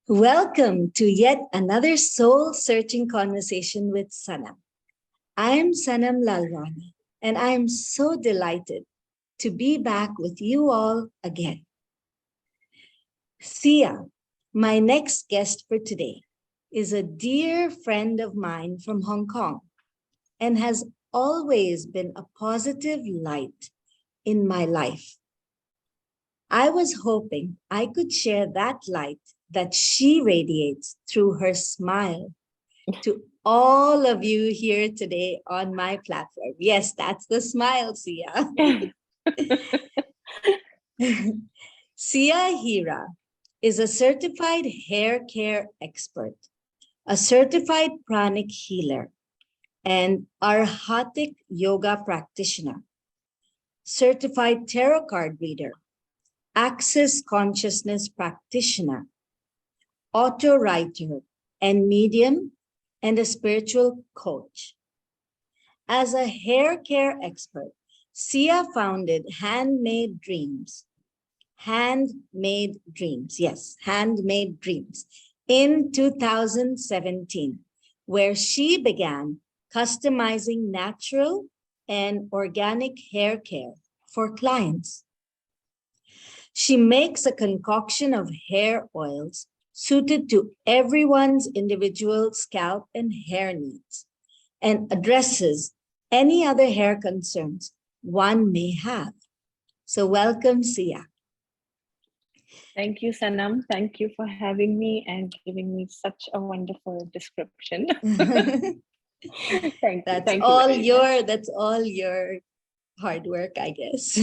Welcome to yet another soul-searching conversation with Sanam. I am Sanam Lalwani, and I am so delighted to be back with you all again. Sia, my next guest for today, is a dear friend of mine from Hong Kong and has always been a positive light in my life. I was hoping I could share that light that she radiates through her smile to all of you here today on my platform. Yes, that's the smile, Sia. Sia Heera is a certified hair care expert, a certified pranic healer, and Arhatic yoga practitioner, certified tarot card reader, Access Consciousness Practitioner, Autowriter and Medium, and a spiritual coach. As a hair care expert, Sia founded Handmade Dreams. Handmade Dreams, yes, Handmade Dreams in 2017, where she began customizing natural and organic hair care for clients. She makes a concoction of hair oils suited to everyone's individual scalp and hair needs, and addresses any other hair concerns one may have. So welcome, Sia. Thank you, Sanam. Thank you for having me and giving me such a wonderful description. Thank you. That's all your hard work, I guess.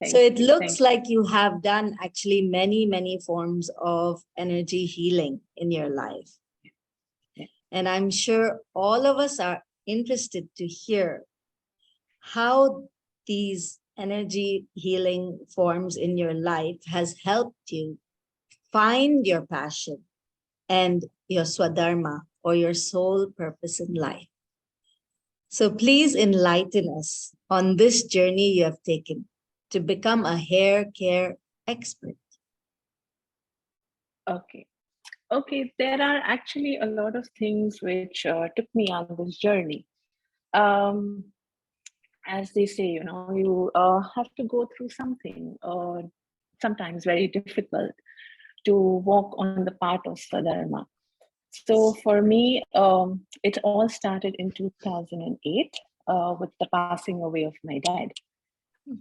So it looks like you have done actually many forms of energy healing in your life. Yeah. And I'm sure all of us are interested to hear how these energy healing forms in your life has helped you find your passion and your swadharma, or your soul purpose in life. So please enlighten us on this journey you have taken to become a hair care expert. Okay, there are actually a lot of things which took me on this journey. As they say, you have to go through something, sometimes very difficult, to walk on the path of Swadharma. So for me, it all started in 2008 with the passing away of my dad.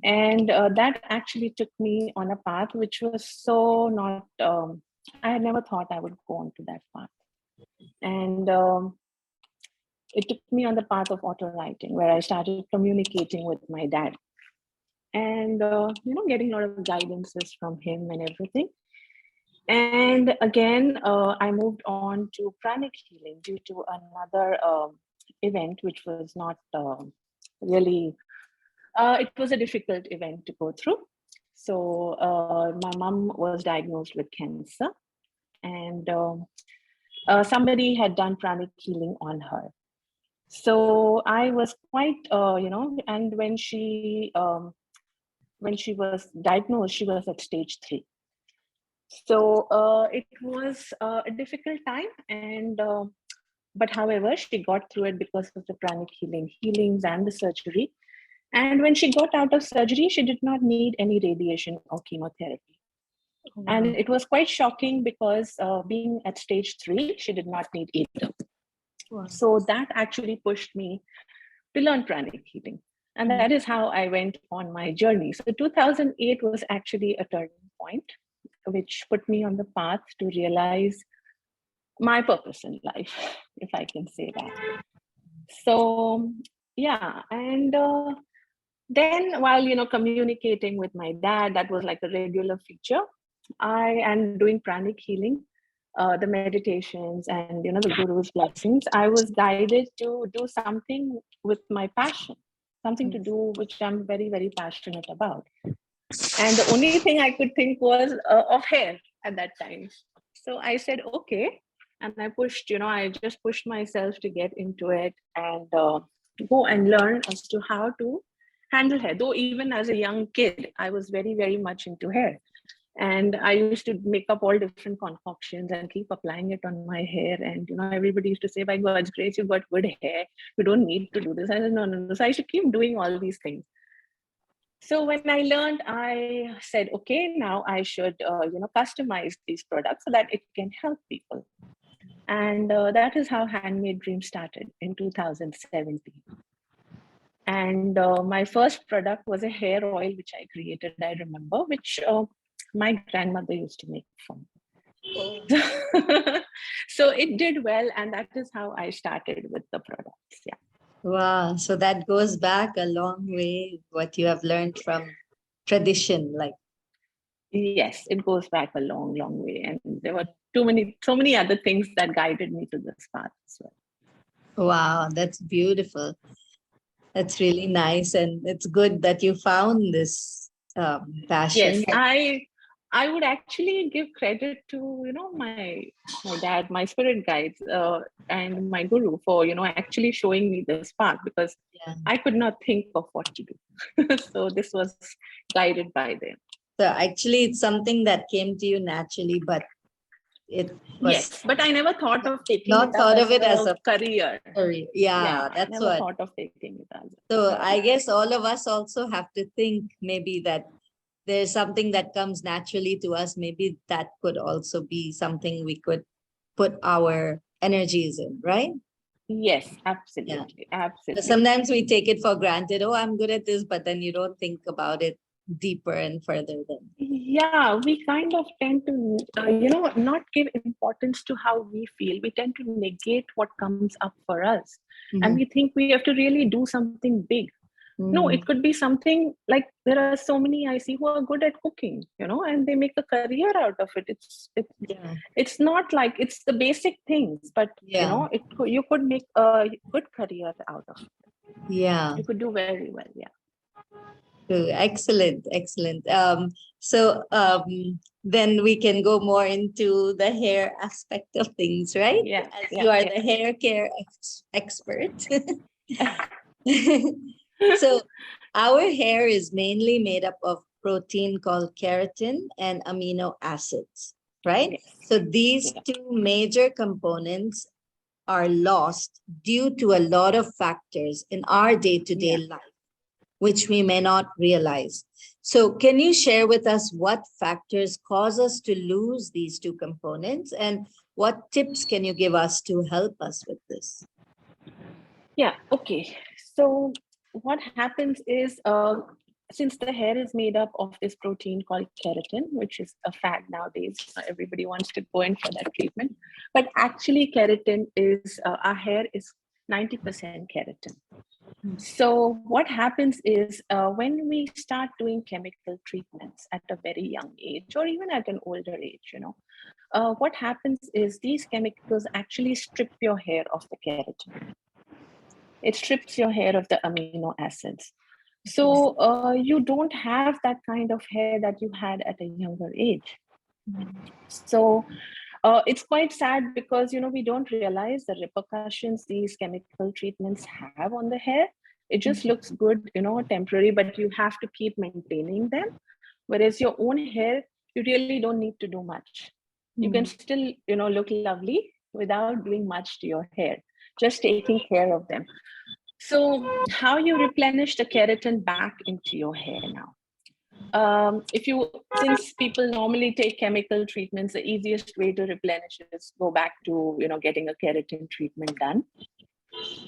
And that actually took me on a path which was so not, I had never thought I would go on to that path. And it took me on the path of auto writing, where I started communicating with my dad and, getting a lot of guidances from him and everything. And again, I moved on to pranic healing due to another event, which was not really, it was a difficult event to go through. So my mom was diagnosed with cancer, and somebody had done pranic healing on her. So I was quite, and when she was diagnosed, she was at stage 3. So it was a difficult time, and but however, she got through it because of the pranic healings and the surgery. And when she got out of surgery, she did not need any radiation or chemotherapy. Oh, wow. And it was quite shocking because being at stage 3, she did not need either. Wow. So that actually pushed me to learn pranic healing. And that is how I went on my journey. So 2008 was actually a turning point, which put me on the path to realize my purpose in life, if I can say that. So, yeah. And then while, communicating with my dad, that was like a regular feature. I am doing pranic healing, the meditations and, the guru's blessings. I was guided to do something with my passion, something to do which I'm very, very passionate about. And the only thing I could think was of hair at that time. So I said, okay. And I pushed, I just pushed myself to get into it and go and learn as to how to handle hair. Though even as a young kid, I was very, very much into hair. And I used to make up all different concoctions and keep applying it on my hair. And, everybody used to say, by God's grace, you've got good hair. You don't need to do this. I said, no, no, no. So I should keep doing all these things. So when I learned, I said, okay, now I should, customize these products so that it can help people. And that is how Handmade Dreams started in 2017. And my first product was a hair oil, which I created, I remember, which my grandmother used to make for me. So it did well. And that is how I started with the products. Yeah. Wow. So that goes back a long way, what you have learned from tradition, like. Yes, it goes back a long, long way. And there were so many other things that guided me to this path as well. Wow, that's beautiful. That's really nice. And it's good that you found this passion. Yes, I would actually give credit to, my dad, my spirit guides, and my guru for, actually showing me this path, because I could not think of what to do. So this was guided by them. So actually it's something that came to you naturally, but it was... Yes, but I never thought of taking it as a career. Yeah, that's I never thought of taking it as a So I guess all of us also have to think maybe that there's something that comes naturally to us. Maybe that could also be something we could put our energies in, right? Yes, absolutely. Absolutely. Sometimes we take it for granted. Oh, I'm good at this, but then you don't think about it deeper and further then. Yeah, we kind of tend to, not give importance to how we feel. We tend to negate what comes up for us. And we think we have to really do something big. No, it could be something like, there are so many I see who are good at cooking, and they make a career out of it. It's not like it's the basic things, but you could make a good career out of it. Yeah. You could do very well. Yeah. Excellent. So then we can go more into the hair aspect of things, right? You are the hair care expert. So our hair is mainly made up of protein called keratin and amino acids, right? Yes. So these two major components are lost due to a lot of factors in our day-to-day life, which we may not realize. So can you share with us what factors cause us to lose these two components, and what tips can you give us to help us with this? Yeah, okay. So what happens is, since the hair is made up of this protein called keratin, which is a fad nowadays, everybody wants to go in for that treatment. But actually keratin is, our hair is 90% keratin. So what happens is, when we start doing chemical treatments at a very young age, or even at an older age, what happens is these chemicals actually strip your hair of the keratin. It strips your hair of the amino acids. So you don't have that kind of hair that you had at a younger age. So it's quite sad because, we don't realize the repercussions these chemical treatments have on the hair. It just looks good, temporary, but you have to keep maintaining them. Whereas your own hair, you really don't need to do much. You can still, look lovely without doing much to your hair, just taking care of them. So how you replenish the keratin back into your hair now? Since people normally take chemical treatments, the easiest way to replenish is go back to, getting a keratin treatment done.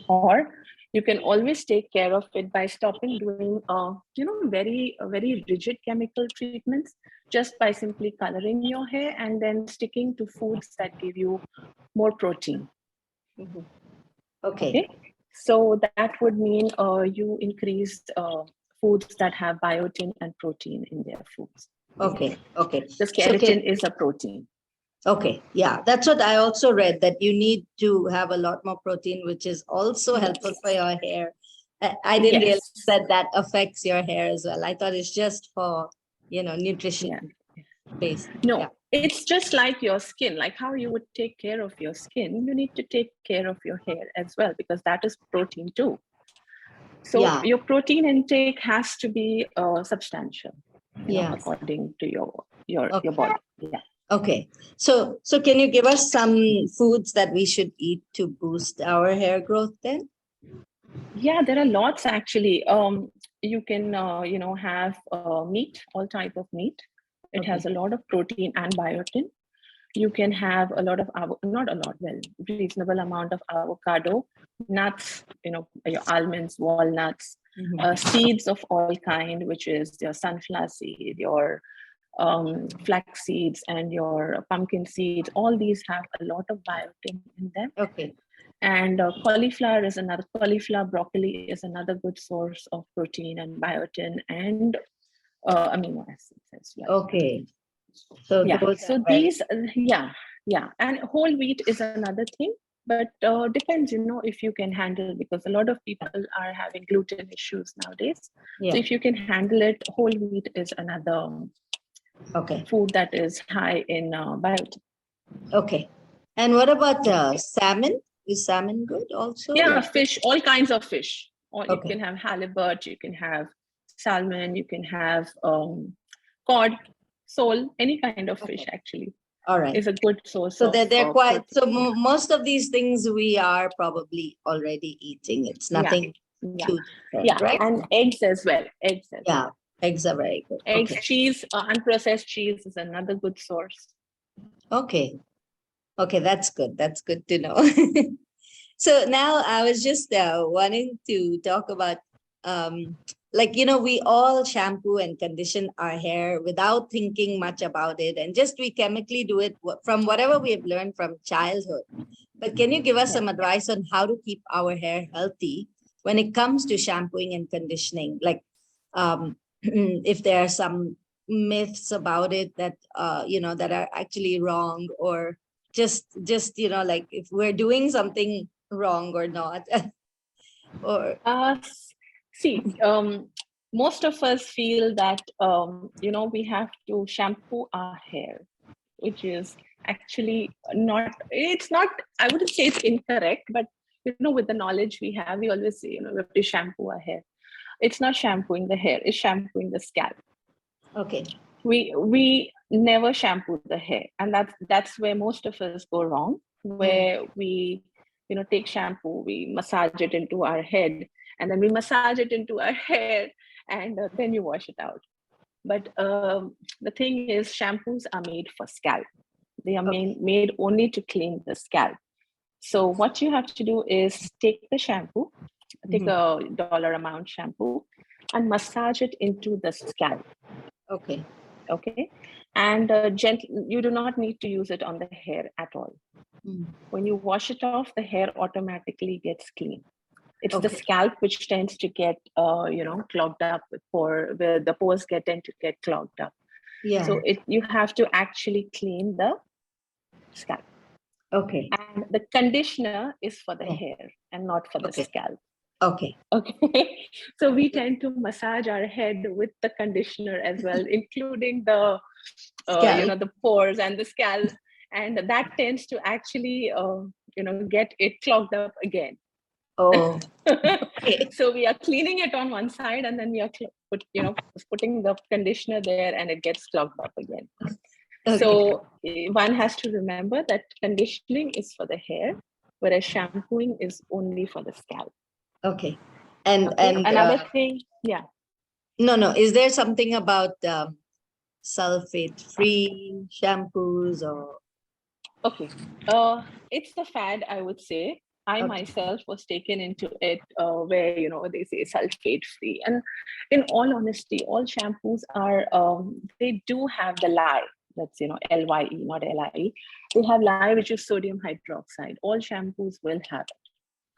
Or you can always take care of it by stopping doing, very rigid chemical treatments, just by simply coloring your hair and then sticking to foods that give you more protein. Okay. So that would mean you increase foods that have biotin and protein in their foods. Okay. Because keratin is a protein. Okay, yeah, that's what I also read, that you need to have a lot more protein, which is also helpful for your hair. I didn't realize that affects your hair as well. I thought it's just for, nutrition based. No, it's just like your skin, like how you would take care of your skin. You need to take care of your hair as well, because that is protein too. So your protein intake has to be substantial, according to your body. Yeah. Okay. So can you give us some foods that we should eat to boost our hair growth then? Yeah, there are lots actually. You can, have meat, all type of meat. It has a lot of protein and biotin. You can have a lot of, not a lot, well, reasonable amount of avocado, nuts, your almonds, walnuts, seeds of all kind, which is your sunflower seed, your flax seeds, and your pumpkin seeds. All these have a lot of biotin in them. Okay. And cauliflower, broccoli is another good source of protein and biotin and amino acids as well. Okay. So yeah, so these, and whole wheat is another thing, but depends, if you can handle, because a lot of people are having gluten issues nowadays. So if you can handle it, whole wheat is another food that is high in biotin. Okay. And what about salmon? Is salmon good also? Yeah, fish, all kinds of fish. You can have halibut, you can have salmon, you can have cod, sole, any kind of fish actually. All right. Is a good source. So they're quite, so most of these things we are probably already eating. It's nothing too different, right? And eggs as well. Eggs are very good. Eggs, cheese, unprocessed cheese is another good source. Okay, that's good. That's good to know. So now I was just wanting to talk about, we all shampoo and condition our hair without thinking much about it, and just we chemically do it from whatever we have learned from childhood. But can you give us some advice on how to keep our hair healthy when it comes to shampooing and conditioning? Like, if there are some myths about it that, that are actually wrong, or just, like if we're doing something wrong or not. Or most of us feel that we have to shampoo our hair, which is actually it's not, I wouldn't say it's incorrect, but with the knowledge we have, we always say, we have to shampoo our hair. It's not shampooing the hair, it's shampooing the scalp. Okay. We never shampoo the hair, and that's where most of us go wrong, where we take shampoo, we massage it into our head, and then we massage it into our hair, and then you wash it out. But the thing is, shampoos are made for scalp. They are made only to clean the scalp. So what you have to do is take the shampoo, take a dollar amount shampoo, and massage it into the scalp. Okay. And you do not need to use it on the hair at all. When you wash it off, the hair automatically gets clean. It's the scalp which tends to get, clogged up where the pores tend to get clogged up. Yeah. So you have to actually clean the scalp. Okay. And the conditioner is for the hair and not for the scalp. Okay. So we tend to massage our head with the conditioner as well, including the, the pores and the scalp, and that tends to actually, get it clogged up again. Oh. So we are cleaning it on one side, and then we are putting the conditioner there, and it gets clogged up again. So one has to remember that conditioning is for the hair, whereas shampooing is only for the scalp. Okay. And another thing, No. Is there something about sulfate-free shampoos or? Okay. It's the fad, I would say. I myself was taken into it where, they say sulfate-free. And in all honesty, all shampoos are, they do have the lye. That's, LYE, not LIE. They have lye, which is sodium hydroxide. All shampoos will have it.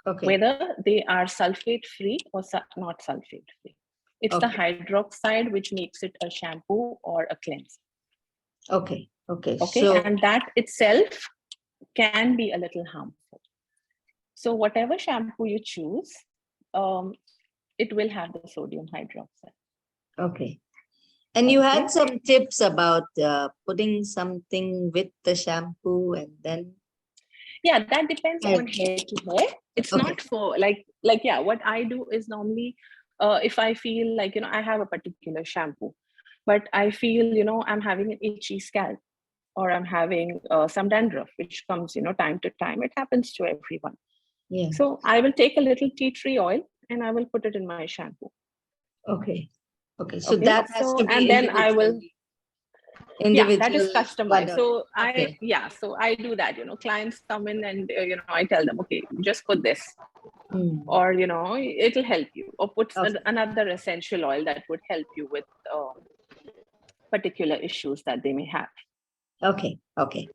Okay. Whether they are sulfate-free or not sulfate-free. It's the hydroxide which makes it a shampoo or a cleanser. Okay. So, and that itself can be a little harmful. So whatever shampoo you choose, it will have the sodium hydroxide. Okay. And you had some tips about putting something with the shampoo, and then? Yeah, that depends on hair to hair. It's not for what I do is normally, if I feel like, I have a particular shampoo. but I feel, I'm having an itchy scalp, or I'm having some dandruff, which comes, time to time. It happens to everyone. Yeah. So I will take a little tea tree oil and I will put it in my shampoo. Okay. Okay. So Okay. that has to be and then I will, that is customized. So so I do that, clients come in and, I tell them, okay, just put this, or, it'll help you, or put another essential oil that would help you with particular issues that they may have. Okay. Okay.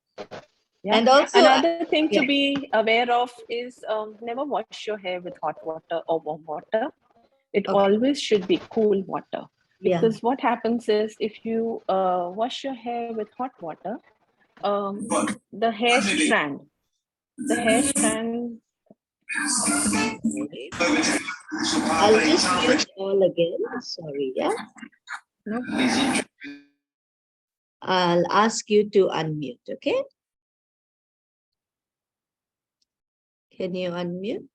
Yeah. And also another thing to be aware of is never wash your hair with hot water or warm water. It always should be cool water, because what happens is, if you wash your hair with hot water, the hair strand. I'll just mute all again. Sorry, yeah. No. I'll ask you to unmute, okay? Can you unmute?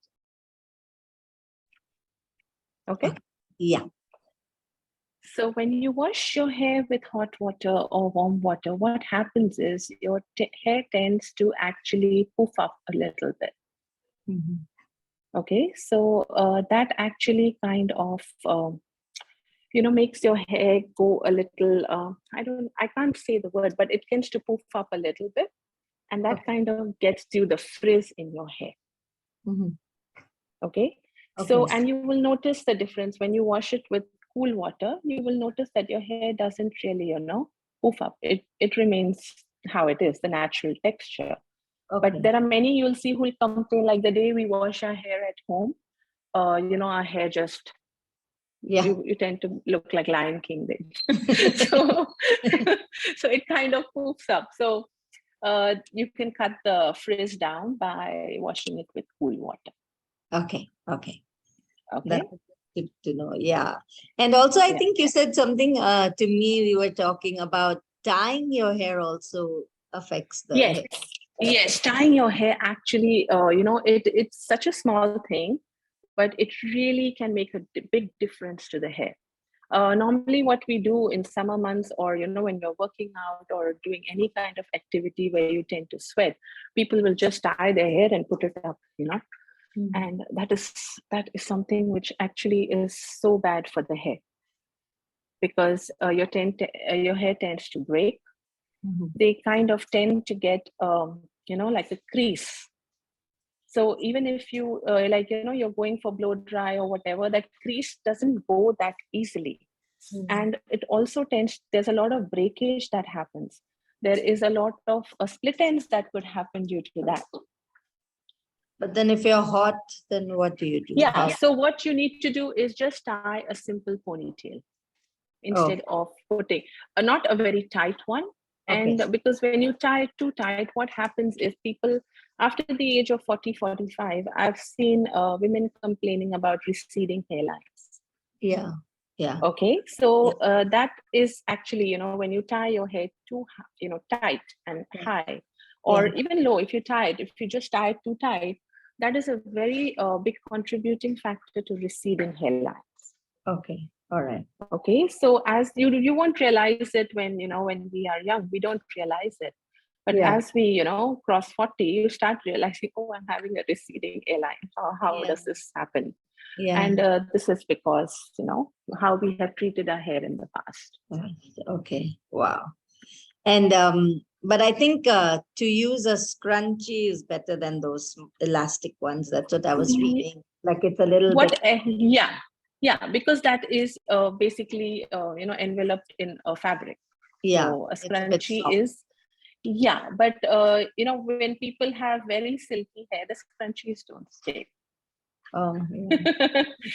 Okay. Yeah. So when you wash your hair with hot water or warm water, what happens is your hair tends to actually poof up a little bit. Okay, so that actually kind of makes your hair go a little, I can't say the word, but it tends to poof up a little bit, and that kind of gets you the frizz in your hair. Okay, so, and you will notice the difference when you wash it with cool water. You will notice that your hair doesn't really, poof up. It remains how it is, the natural texture. But there are many you'll see who will complain, like the day we wash our hair at home, our hair just, you tend to look like Lion King then. so it kind of poofs up. So you can cut the frizz down by washing it with cool water. Okay. That's good to know. Yeah. And also, I think you said something to me. We were talking about tying your hair also affects the hair. Yes, tying your hair actually, it's such a small thing, but it really can make a big difference to the hair. Normally what we do in summer months, or when you're working out or doing any kind of activity where you tend to sweat, people will just tie their hair and put it up, and that is something which actually is so bad for the hair, because your hair tends to break. They kind of tend to get like a crease. So even if you you're going for blow dry or whatever, that crease doesn't go that easily. And it also there's a lot of breakage that happens. There is a lot of split ends that could happen due to that. But then if you're hot, then what do you do? So what you need to do is just tie a simple ponytail instead of putting not a very tight one. And because when you tie it too tight, what happens is people after the age of 40, 45, I've seen women complaining about receding hairlines. Okay, so that is actually, when you tie your hair too, tight and high, or even low, if you just tie it too tight, that is a very big contributing factor to receding hairlines. Okay, all right. Okay, so as you won't realize it when we are young, we don't realize it. But as we cross 40, you start realizing, oh, I'm having a receding hairline. How does this happen? And this is because how we have treated our hair in the past. Okay, wow. And but I think to use a scrunchie is better than those elastic ones. That's what I was reading. Like it's a little bit. Yeah, because that is basically enveloped in a fabric. So a scrunchie is. Yeah, but when people have very silky hair, the scrunchies don't stay.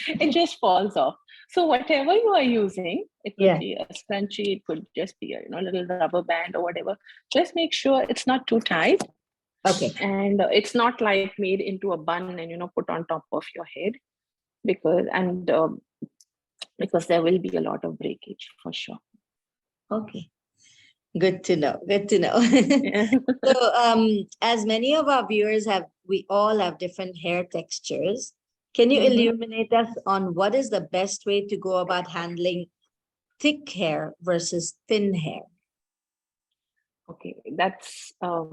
It just falls off. So whatever you are using, it could be a scrunchie, it could just be a little rubber band or whatever. Just make sure it's not too tight. Okay. And it's not like made into a bun and put on top of your head, because there will be a lot of breakage for sure. Okay. Good to know. Good to know. So as many of our viewers we all have different hair textures. Can you illuminate us on what is the best way to go about handling thick hair versus thin hair? Okay, that's a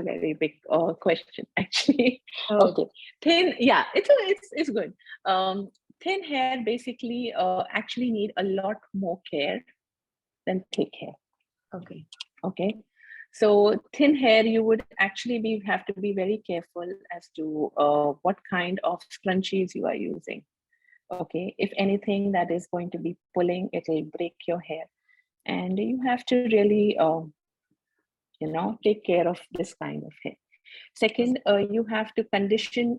very big question, actually. Oh. Okay, thin, yeah, it's good. Thin hair basically actually need a lot more care than thick hair. Okay. Okay, so thin hair, you would actually have to be very careful as to what kind of scrunchies you are using. Okay, if anything that is going to be pulling, it'll break your hair, and you have to really take care of this kind of hair. Second, you have to condition.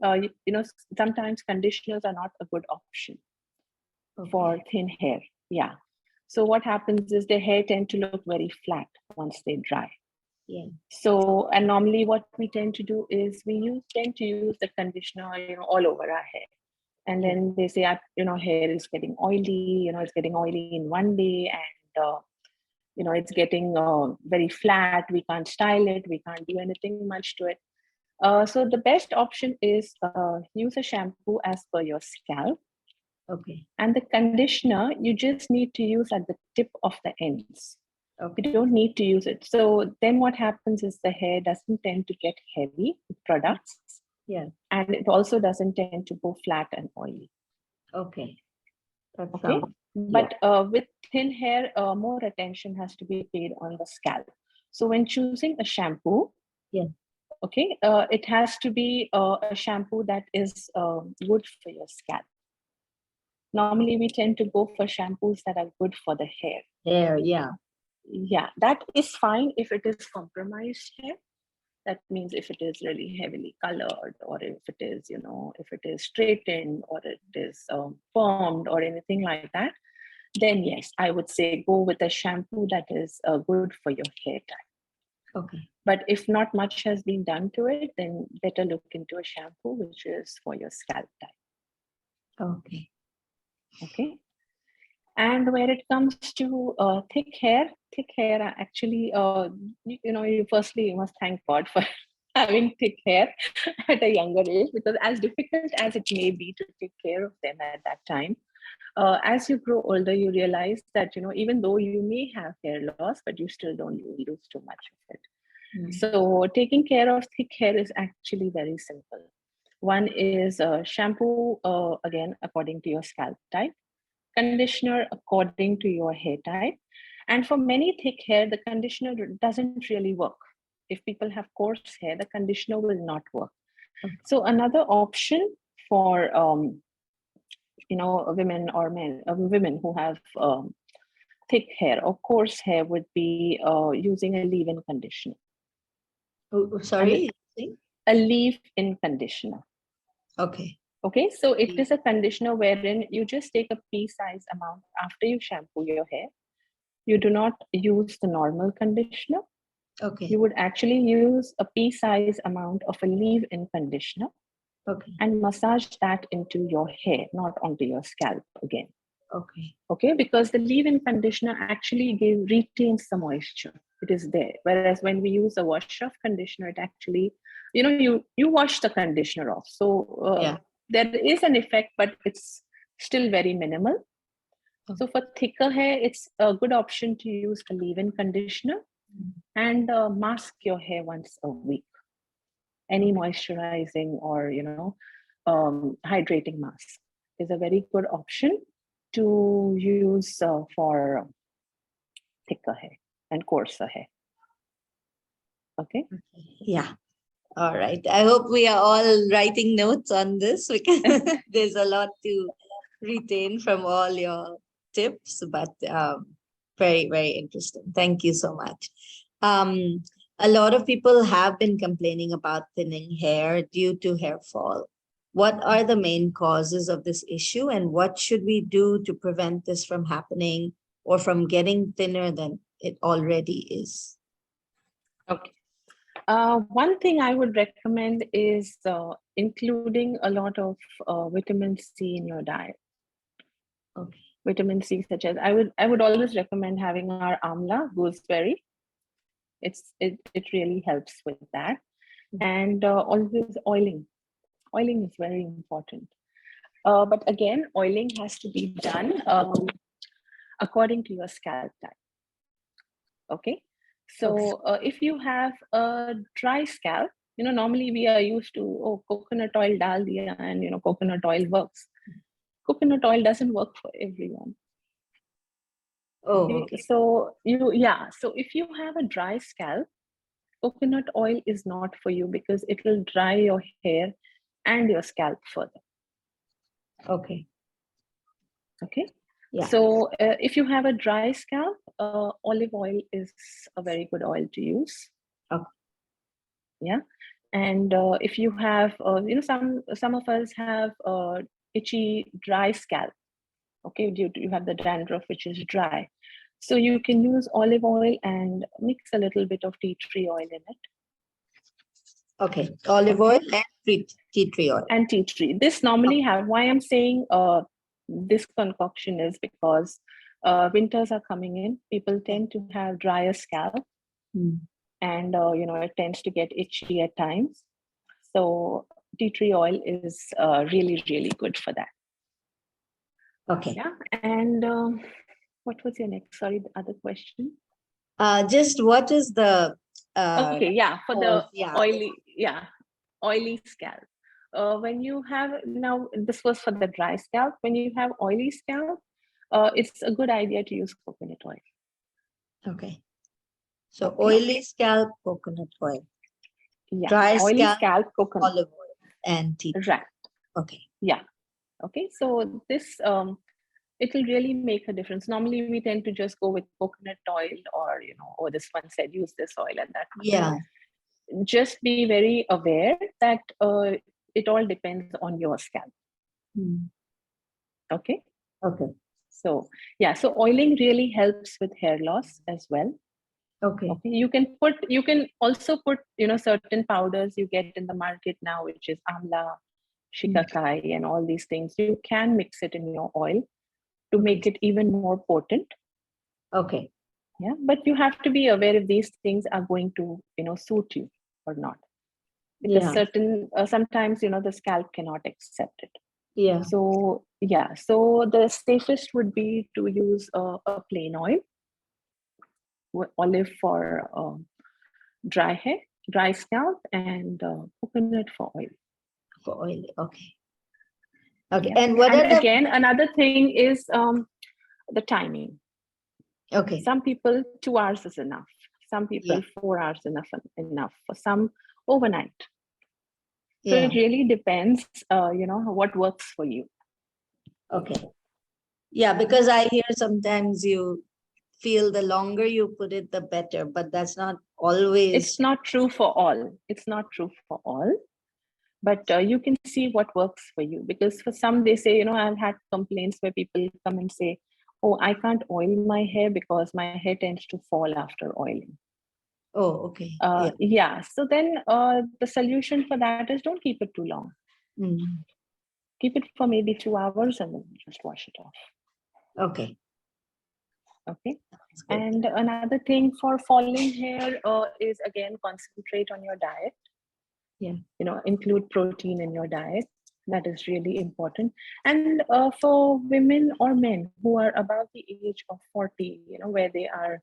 Sometimes conditioners are not a good option for thin hair. Yeah. So what happens is the hair tend to look very flat once they dry. Yeah. So, and normally what we tend to do is tend to use the conditioner, all over our hair. And then they say, hair is getting oily, it's getting oily in one day, and it's getting very flat. We can't style it. We can't do anything much to it. So the best option is use a shampoo as per your scalp. Okay. And the conditioner, you just need to use at the tip of the ends. Okay. You don't need to use it. So then what happens is the hair doesn't tend to get heavy with products. Yeah. And it also doesn't tend to go flat and oily. Okay. Okay. But with thin hair, more attention has to be paid on the scalp. So when choosing a shampoo, okay, it has to be a shampoo that is good for your scalp. Normally, we tend to go for shampoos that are good for the hair. Hair, yeah. Yeah, that is fine if it is compromised hair. That means if it is really heavily colored, or if it is, if it is straightened, or it is formed, or anything like that, then yes, I would say go with a shampoo that is good for your hair type. Okay. But if not much has been done to it, then better look into a shampoo which is for your scalp type. Okay. Okay. And where it comes to thick hair actually, you must thank God for having thick hair at a younger age, because as difficult as it may be to take care of them at that time, as you grow older, you realize that, even though you may have hair loss, but you still don't lose too much of it. So taking care of thick hair is actually very simple. One is shampoo, again, according to your scalp type, conditioner according to your hair type. And for many thick hair, the conditioner doesn't really work. If people have coarse hair, the conditioner will not work. So another option for women or men, women who have thick hair or coarse hair would be using a leave-in conditioner. Oh, sorry? A leave-in conditioner. Okay. Okay, so it is a conditioner wherein you just take a pea-size amount after you shampoo your hair. You do not use the normal conditioner. Okay. You would actually use a pea-size amount of a leave-in conditioner. Okay. And massage that into your hair, not onto your scalp again. Okay. Okay, because the leave-in conditioner actually retains the moisture. It is there. Whereas when we use a wash-off conditioner, it actually, you wash the conditioner off. So there is an effect, but it's still very minimal. Okay. So for thicker hair, it's a good option to use a leave-in conditioner and mask your hair once a week. Any moisturizing or hydrating mask is a very good option to use for thicker hair and coarser hair. Okay. Yeah. All right. I hope we are all writing notes on this, because there's a lot to retain from all your tips, but very, very interesting. Thank you so much. A lot of people have been complaining about thinning hair due to hair fall. What are the main causes of this issue, and what should we do to prevent this from happening or from getting thinner than it already is? Okay. One thing I would recommend is including a lot of vitamin C in your diet. Okay. Vitamin C, such as I would always recommend having our amla, gooseberry. It really helps with that. And always oiling. Oiling is very important. But again, oiling has to be done according to your scalp type. Okay. So if you have a dry scalp, normally we are used to, oh, coconut oil dal diya, and coconut oil works. Coconut oil doesn't work for everyone. Oh, okay. So so if you have a dry scalp, coconut oil is not for you because it will dry your hair and your scalp further. Okay. Okay. Yeah. So if you have a dry scalp, olive oil is a very good oil to use. Okay. Yeah. And if you have, some of us have itchy, dry scalp. Okay, you have the dandruff, which is dry. So you can use olive oil and mix a little bit of tea tree oil in it. Okay, olive oil and tea tree oil. And tea tree. This normally have, why I'm saying this concoction is because winters are coming in. People tend to have drier scalp. And it tends to get itchy at times. So tea tree oil is really, really good for that. Okay. Yeah. And what was your next? Sorry, the other question. Just what is the okay, yeah, for the oily scalp. When you have, now this was for the dry scalp. When you have oily scalp, it's a good idea to use coconut oil. Okay. So oily scalp, coconut oil. Yeah. Dry oily scalp, coconut olive oil and tea. Right. Okay. Yeah. Okay. So this it will really make a difference. Normally we tend to just go with coconut oil, or or this one said use this oil and that one. Yeah. Just be very aware that it all depends on your scalp. Okay. Okay. So yeah, so oiling really helps with hair loss as well. Okay. You can also put certain powders you get in the market now, which is amla, shikakai, and all these things. You can mix it in your oil to make it even more potent. Okay. Yeah, but you have to be aware if these things are going to suit you or not, because sometimes the scalp cannot accept it. Yeah. So yeah, so the safest would be to use a plain oil, olive for dry hair, dry scalp, and coconut for oil. For oil, okay. Okay, Yeah. and what and again, another thing is the timing. Okay. Some people 2 hours is enough. Some people 4 hours enough. For some, overnight. So it really depends, what works for you. Okay. Yeah, because I hear sometimes you feel the longer you put it, the better, but that's not always. It's not true for all. It's not true for all. But you can see what works for you, because for some, they say, I've had complaints where people come and say, oh, I can't oil my hair because my hair tends to fall after oiling. Oh, okay. Yeah. So then the solution for that is don't keep it too long. Keep it for maybe 2 hours and then just wash it off. Okay. Okay. And another thing for falling hair is, again, concentrate on your diet. Yeah. Include protein in your diet. That is really important. And for women or men who are above the age of 40, where they are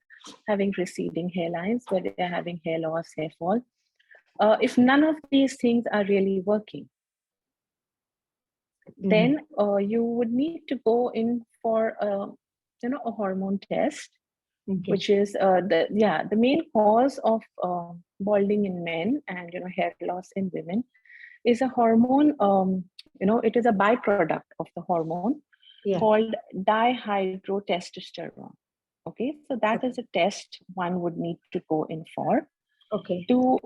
having receding hairlines, where they are having hair loss, hair fall, if none of these things are really working, then you would need to go in for a hormone test, which is the main cause of balding in men and hair loss in women is a hormone. It is a byproduct of the hormone called dihydrotestosterone. Okay, so that is a test one would need to go in for. Okay. To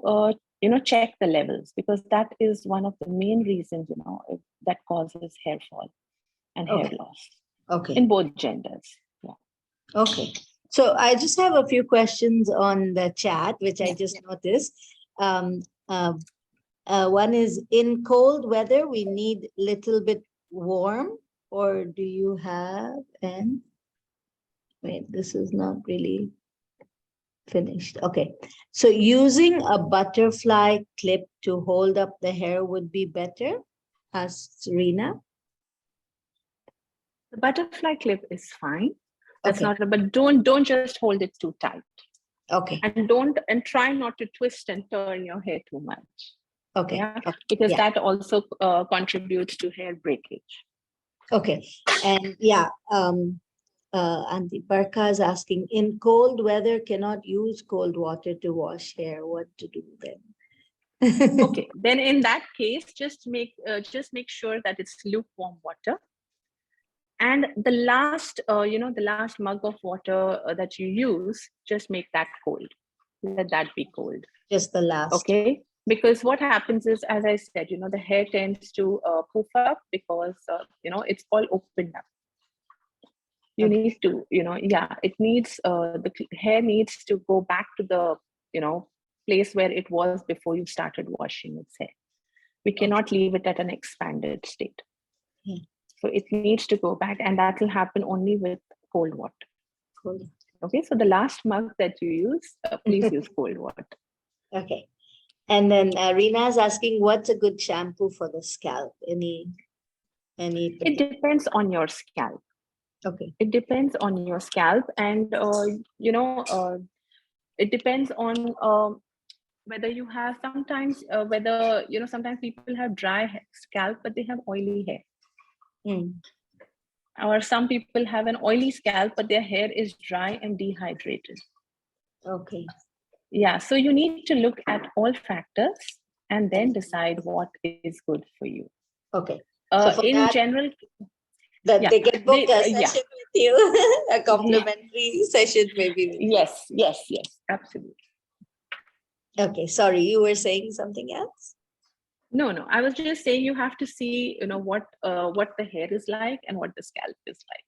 check the levels, because that is one of the main reasons that causes hair fall and hair loss. Okay. In both genders. Yeah. Okay. So I just have a few questions on the chat, which I just noticed. One is, in cold weather, we need little bit warm, or do you have an, wait, this is not really finished. Okay. So using a butterfly clip to hold up the hair would be better, asked Serena. The butterfly clip is fine. That's Okay. not, but don't just hold it too tight. Okay. And try not to twist and turn your hair too much. Okay. Yeah, Okay. because Yeah. that also contributes to hair breakage. Okay. And yeah, Auntie Barka is asking, in cold weather, cannot use cold water to wash hair. What to do then? Okay, then in that case, just make sure that it's lukewarm water. And the last, the last mug of water that you use, just make that cold. Let that be cold. Just the last. Okay. Because what happens is, as I said, the hair tends to poof up because, it's all opened up. You Okay. need to, it needs, the hair needs to go back to the, place where it was before you started washing its hair. We cannot leave it at an expanded state. So it needs to go back, and that will happen only with cold water. Cool. Okay, so the last mug that you use, please use cold water. Okay. And then Reena is asking, what's a good shampoo for the scalp? Any? It depends on your scalp. Okay. It depends on your scalp, and it depends on whether you have sometimes sometimes people have dry scalp but they have oily hair. Or some people have an oily scalp but their hair is dry and dehydrated. Okay. Yeah, so you need to look at all factors and then decide what is good for you. Okay. So in general, they can book a session with you, a complimentary session maybe. Yes, absolutely. Okay, sorry, you were saying something else? No, I was just saying you have to see, what the hair is like and what the scalp is like.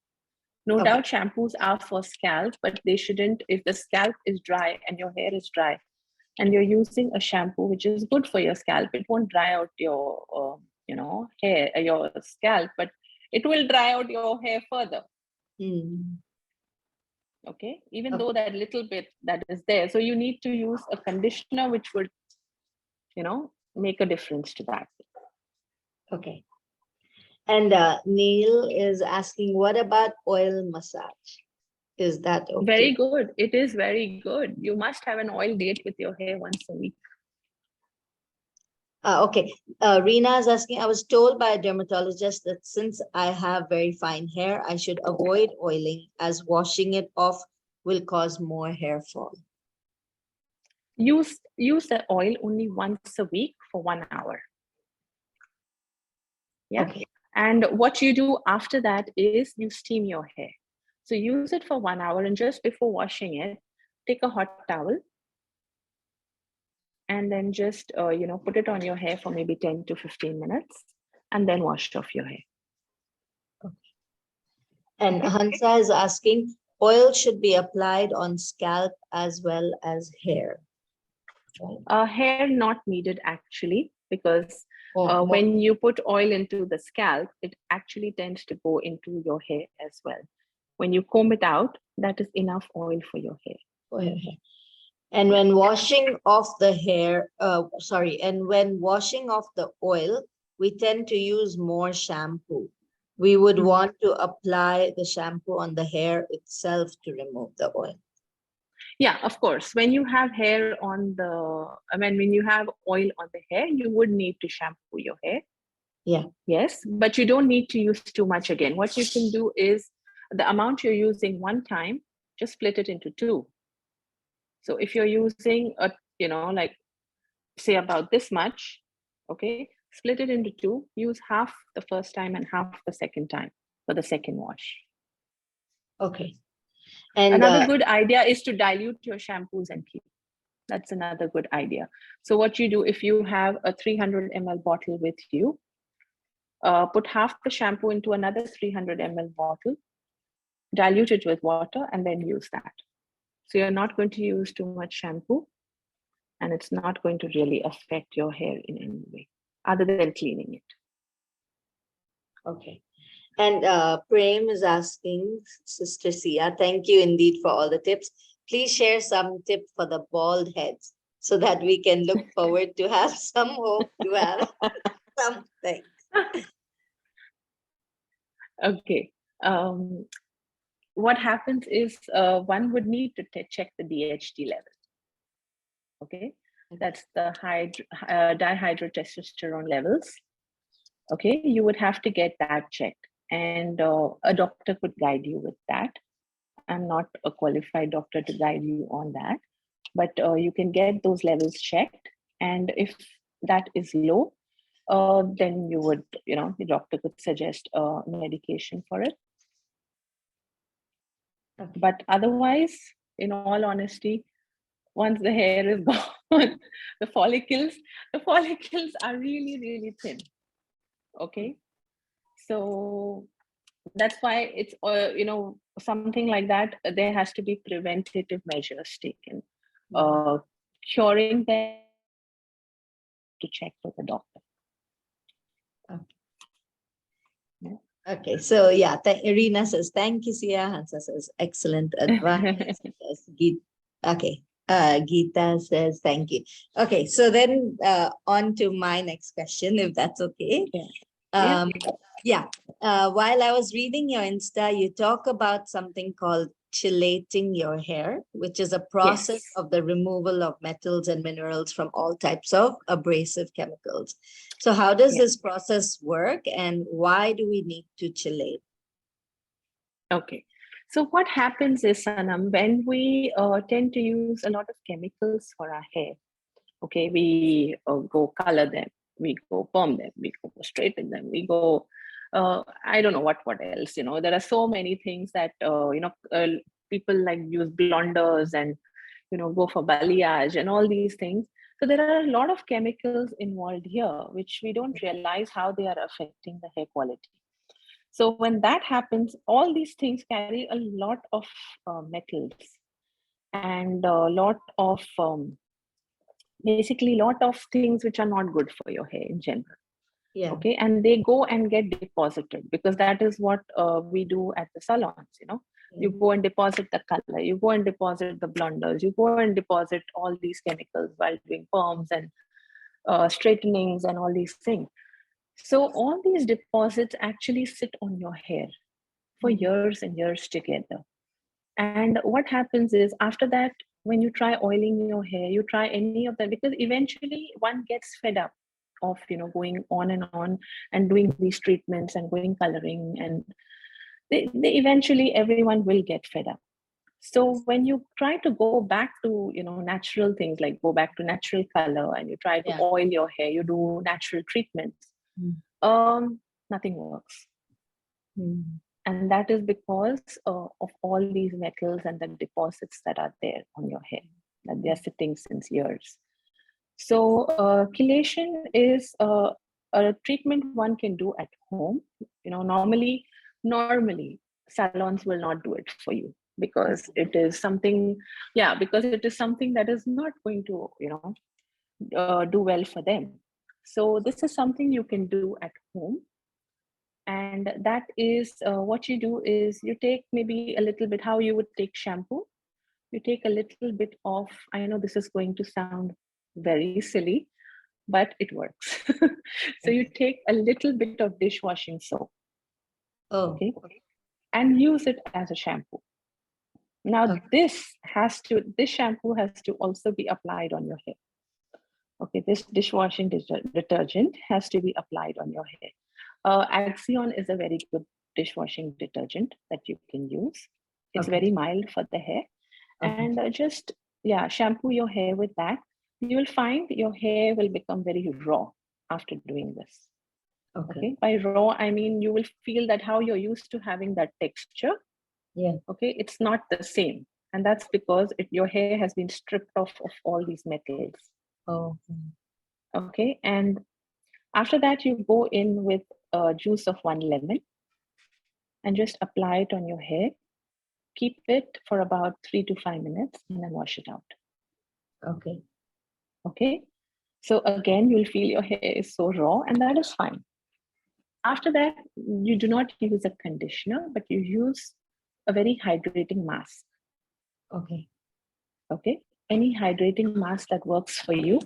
No doubt shampoos are for scalp, but they shouldn't, if the scalp is dry and your hair is dry and you're using a shampoo which is good for your scalp, it won't dry out your, hair, your scalp, but it will dry out your hair further. Okay, even though that little bit that is there. So you need to use a conditioner which would, make a difference to that. Okay. And Neil is asking, what about oil massage? Is that okay? Very good. It is very good. You must have an oil date with your hair once a week. Okay. Reena is asking, I was told by a dermatologist that since I have very fine hair, I should avoid oiling as washing it off will cause more hair fall. Use the oil only once a week for 1 hour. Yeah. Okay. And what you do after that is you steam your hair. So use it for 1 hour, and just before washing it, take a hot towel and then just put it on your hair for maybe 10 to 15 minutes and then wash off your hair. Okay. And Hansa is asking, oil should be applied on scalp as well as hair. Hair not needed actually, because when you put oil into the scalp, it actually tends to go into your hair as well. When you comb it out, that is enough oil for your hair. And when washing off the hair, and when washing off the oil, we tend to use more shampoo. We would want to apply the shampoo on the hair itself to remove the oil. Yeah, of course. When you have hair on when you have oil on the hair, you would need to shampoo your hair. Yeah. Yes, but you don't need to use too much again. What you can do is the amount you're using one time, just split it into two. So if you're using say about this much, okay, split it into two, use half the first time and half the second time for the second wash. Okay. And another good idea is to dilute your shampoos and keep. That's another good idea. So what you do, if you have a 300 ml bottle with you, put half the shampoo into another 300 ml bottle, dilute it with water, and then use that. So you're not going to use too much shampoo, and it's not going to really affect your hair in any way other than cleaning it. Okay. And Prem is asking, Sister Sia, thank you indeed for all the tips. Please share some tip for the bald heads so that we can look forward to have some hope to have something. Okay. what happens is one would need to check the DHT level. Okay, that's the dihydrotestosterone levels. Okay, you would have to get that checked, and a doctor could guide you with that. I'm not a qualified doctor to guide you on that, but you can get those levels checked. And if that is low, then you would, the doctor could suggest medication for it. Okay. But otherwise, in all honesty, once the hair is gone, the follicles are really, really thin. Okay. So that's why it's, something like that, there has to be preventative measures taken. Curing them, to check with the doctor. Okay. Okay, so yeah, Irina says, thank you, Sia. Hansa says, excellent advice. Okay, Geeta says, thank you. Okay, so then on to my next question, if that's okay. Yeah. While I was reading your Insta, you talk about something called chelating your hair, which is a process of the removal of metals and minerals from all types of abrasive chemicals. So how does this process work, and why do we need to chelate? Okay. So what happens is, Sanam, when we tend to use a lot of chemicals for our hair, okay, we go color them, we go perm them, we go straighten them, we go, I don't know what else, there are so many things that, people like use blonders and, go for balayage and all these things. So there are a lot of chemicals involved here, which we don't realize how they are affecting the hair quality. So when that happens, all these things carry a lot of metals and a lot of, basically a lot of things which are not good for your hair in general. Yeah. Okay, and they go and get deposited, because that is what we do at the salons. You go and deposit the color, you go and deposit the blonders, you go and deposit all these chemicals while doing perms and straightenings and all these things. So all these deposits actually sit on your hair for years and years together. And what happens is, after that, when you try oiling your hair, you try any of them, because eventually one gets fed up of going on and doing these treatments and going coloring, and they eventually everyone will get fed up. So when you try to go back to natural things, like go back to natural color, and you try to oil your hair, you do natural treatments, nothing works. And that is because of all these metals and the deposits that are there on your hair, that they are sitting since years. So chelation is a treatment one can do at home. Normally salons will not do it for you, because it is something, that is not going to do well for them. So this is something you can do at home. And that is what you do is, you take maybe a little bit, how you would take shampoo. You take a little bit of, I know this is going to sound very silly, but it works. So you take a little bit of dishwashing soap, okay, and use it as a shampoo. Now this shampoo has to also be applied on your hair. Okay, this dishwashing detergent has to be applied on your hair. Axion is a very good dishwashing detergent that you can use. It's very mild for the hair. And just shampoo your hair with that. You will find your hair will become very raw after doing this. Okay. By raw, I mean you will feel that how you're used to having that texture. Yeah. Okay, it's not the same, and that's because your hair has been stripped off of all these metals. Okay, and after that you go in with juice of 1 lemon and just apply it on your hair. Keep it for about 3 to 5 minutes and then wash it out. Okay. So again, you'll feel your hair is so raw, and that is fine. After that, you do not use a conditioner, but you use a very hydrating mask. Okay. Any hydrating mask that works for you,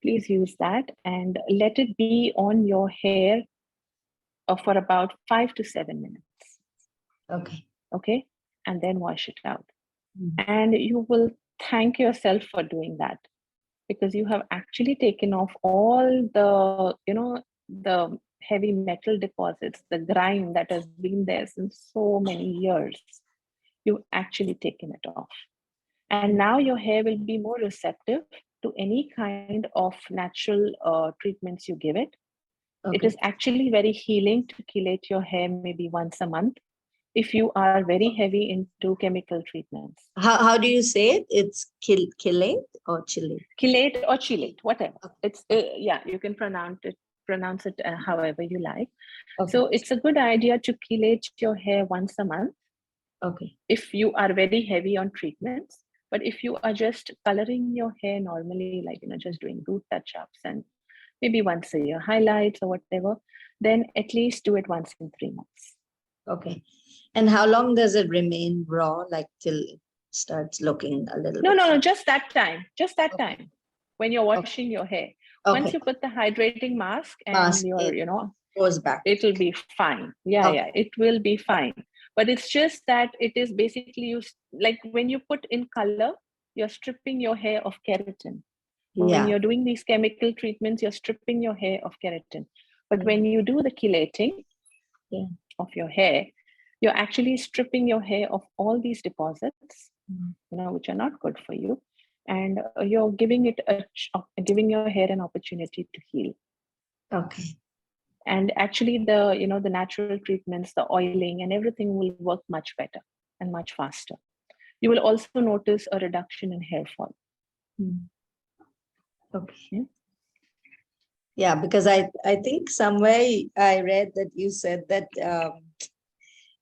please use that, and let it be on your hair for about 5 to 7 minutes. Okay. and then wash it out. Mm. And you will thank yourself for doing that, because you have actually taken off all the, the heavy metal deposits, the grime that has been there since so many years. You've actually taken it off. And now your hair will be more receptive to any kind of natural treatments you give it. It is actually very healing to chelate your hair maybe once a month if you are very heavy into chemical treatments. How do you say it? It's chelate or chelate? Chelate or chelate, whatever. It's yeah, you can pronounce it however you like. So it's a good idea to chelate your hair once a month. If you are very heavy on treatments. But if you are just coloring your hair normally, like just doing root touch-ups and maybe once a year highlights or whatever, then at least do it once in 3 months. And how long does it remain raw, like till it starts looking a little bit? No, just that time. Just that time when you're washing your hair. Once you put the hydrating mask and your, goes back. It will be fine. Yeah, it will be fine. But it's just that it is basically like when you put in color, you're stripping your hair of keratin. When you're doing these chemical treatments, you're stripping your hair of keratin. But when you do the chelating of your hair, you're actually stripping your hair of all these deposits, which are not good for you. And you're giving your hair an opportunity to heal. And actually the natural treatments, the oiling and everything will work much better and much faster. You will also notice a reduction in hair fall. Yeah, because I think somewhere I read that you said that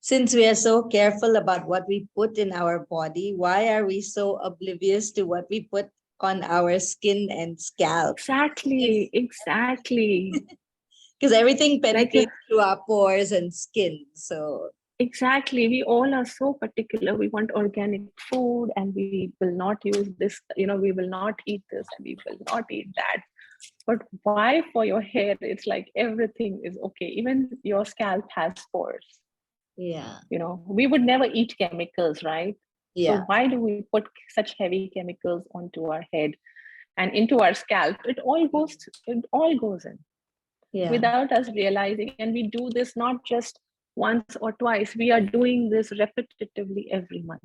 since we are so careful about what we put in our body, why are we so oblivious to what we put on our skin and scalp? Exactly. Because everything penetrates through our pores and skin. So exactly, we all are so particular. We want organic food, and we will not use this. We will not eat this, and we will not eat that. But why for your hair? It's like everything is okay. Even your scalp has pores. Yeah. We would never eat chemicals, right? Yeah. So why do we put such heavy chemicals onto our head and into our scalp? It all goes in. Without us realizing. And we do this not just once or twice, we are doing this repetitively every month.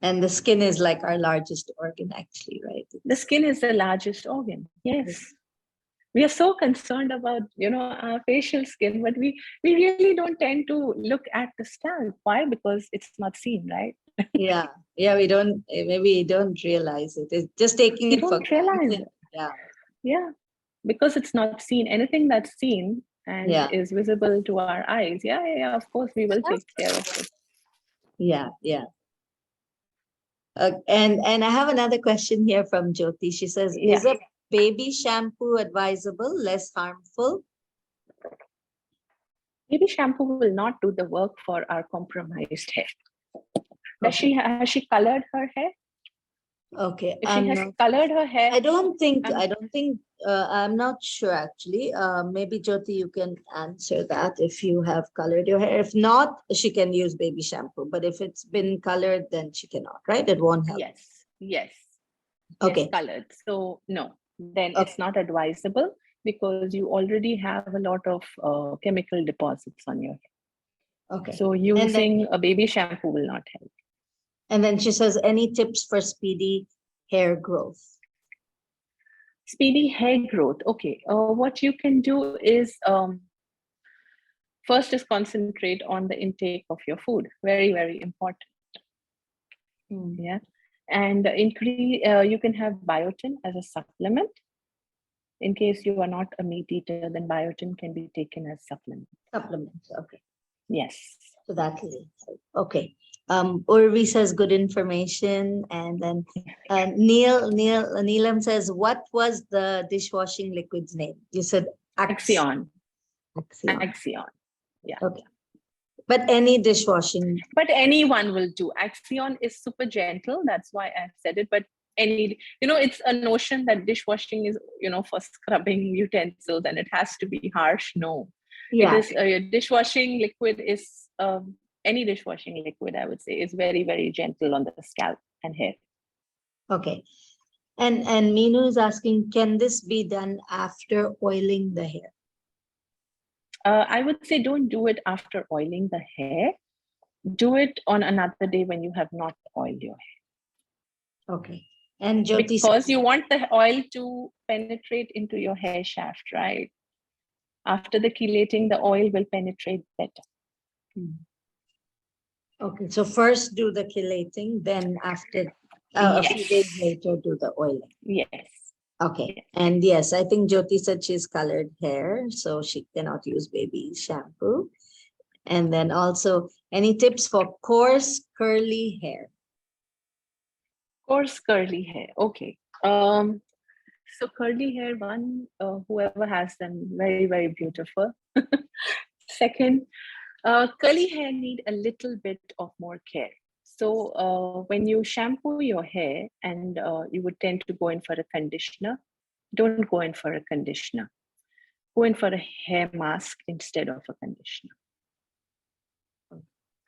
And the skin is like our largest organ, actually, right? The skin is the largest organ. Yes. We are so concerned about our facial skin, but we really don't tend to look at the scalp. Why? Because it's not seen, right? We don't realize it. It's just taking it for granted. Because it's not seen. Anything that's seen and is visible to our eyes, of course we will take care of it. And I have another question here from Jyoti. She says, is a baby shampoo advisable, less harmful? Baby shampoo will not do the work for our compromised hair. Has she colored her hair? If she has colored her hair, I don't think I'm not sure actually. Maybe Jyoti, you can answer that if you have colored your hair. If not, she can use baby shampoo. But if it's been colored, then she cannot, right? It won't help. Yes. Okay. Colored. So no, then it's not advisable because you already have a lot of chemical deposits on your hair. So using a baby shampoo will not help. And then she says, any tips for speedy hair growth? Speedy hair growth. Okay. What you can do is first is concentrate on the intake of your food. Very, very important. And increase. You can have biotin as a supplement. In case you are not a meat eater, then biotin can be taken as supplement. Okay. Yes. So that is okay. Urvi says good information, and then Neelam says, what was the dishwashing liquid's name? You said Axion. Yeah. Okay. But any dishwashing. But anyone will do. Axion is super gentle. That's why I said it. But it's a notion that dishwashing is, for scrubbing utensils and it has to be harsh. No. It Yeah. is dishwashing liquid is any dishwashing liquid, I would say, is very, very gentle on the scalp and hair. Okay. And Meenu is asking, can this be done after oiling the hair? I would say don't do it after oiling the hair. Do it on another day when you have not oiled your hair. Okay. And Jyoti Because says, you want the oil to penetrate into your hair shaft, right? After the chelating, the oil will penetrate better. okay, so first do the chelating, then after a few days later do the oiling. Yes. Okay. Yes. And yes, I think Jyoti said she's colored hair, so she cannot use baby shampoo. And then also, any tips for coarse curly hair? Coarse curly hair. Okay. So curly hair, one, whoever has them, very, very beautiful. Second, curly hair need a little bit of more care. So when you shampoo your hair and you would tend to go in for a conditioner, don't go in for a conditioner. Go in for a hair mask instead of a conditioner.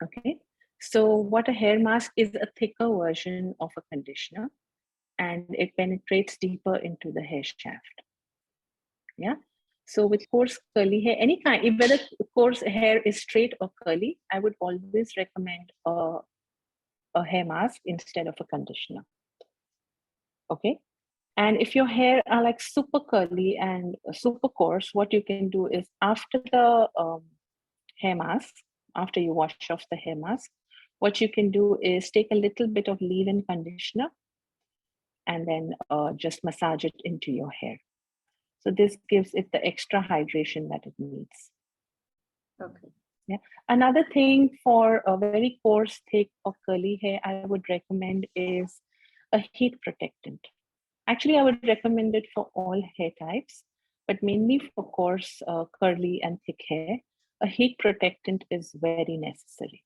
Okay. So what a hair mask is, a thicker version of a conditioner, and it penetrates deeper into the hair shaft. Yeah. So with coarse curly hair, any kind, whether coarse hair is straight or curly, I would always recommend a hair mask instead of a conditioner. Okay. And if your hair are like super curly and super coarse, what you can do is after the hair mask, after you wash off the hair mask, what you can do is take a little bit of leave-in conditioner and then just massage it into your hair. So this gives it the extra hydration that it needs. Okay. Yeah. Another thing for a very coarse, thick or curly hair, I would recommend is a heat protectant. Actually, I would recommend it for all hair types, but mainly for coarse, curly and thick hair, a heat protectant is very necessary.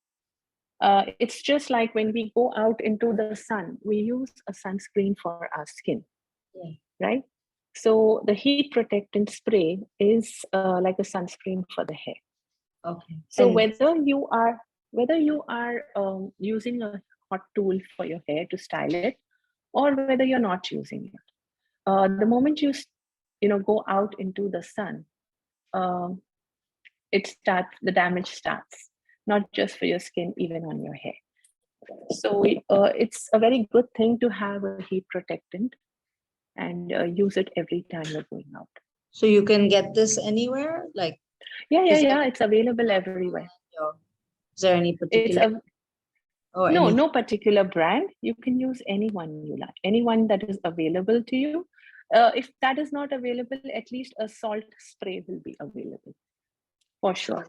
It's just like when we go out into the sun, we use a sunscreen for our skin, right? So the heat protectant spray is like a sunscreen for the hair. Okay. So whether you are using a hot tool for your hair to style it, or whether you're not using it, the moment you go out into the sun, the damage starts, not just for your skin, even on your hair. So it's a very good thing to have a heat protectant and use it every time you're going out. So you can get this anywhere? Like, yeah, it's available everywhere. Is there any particular? No particular brand. You can use anyone you like, anyone that is available to you. If that is not available, at least a salt spray will be available for sure.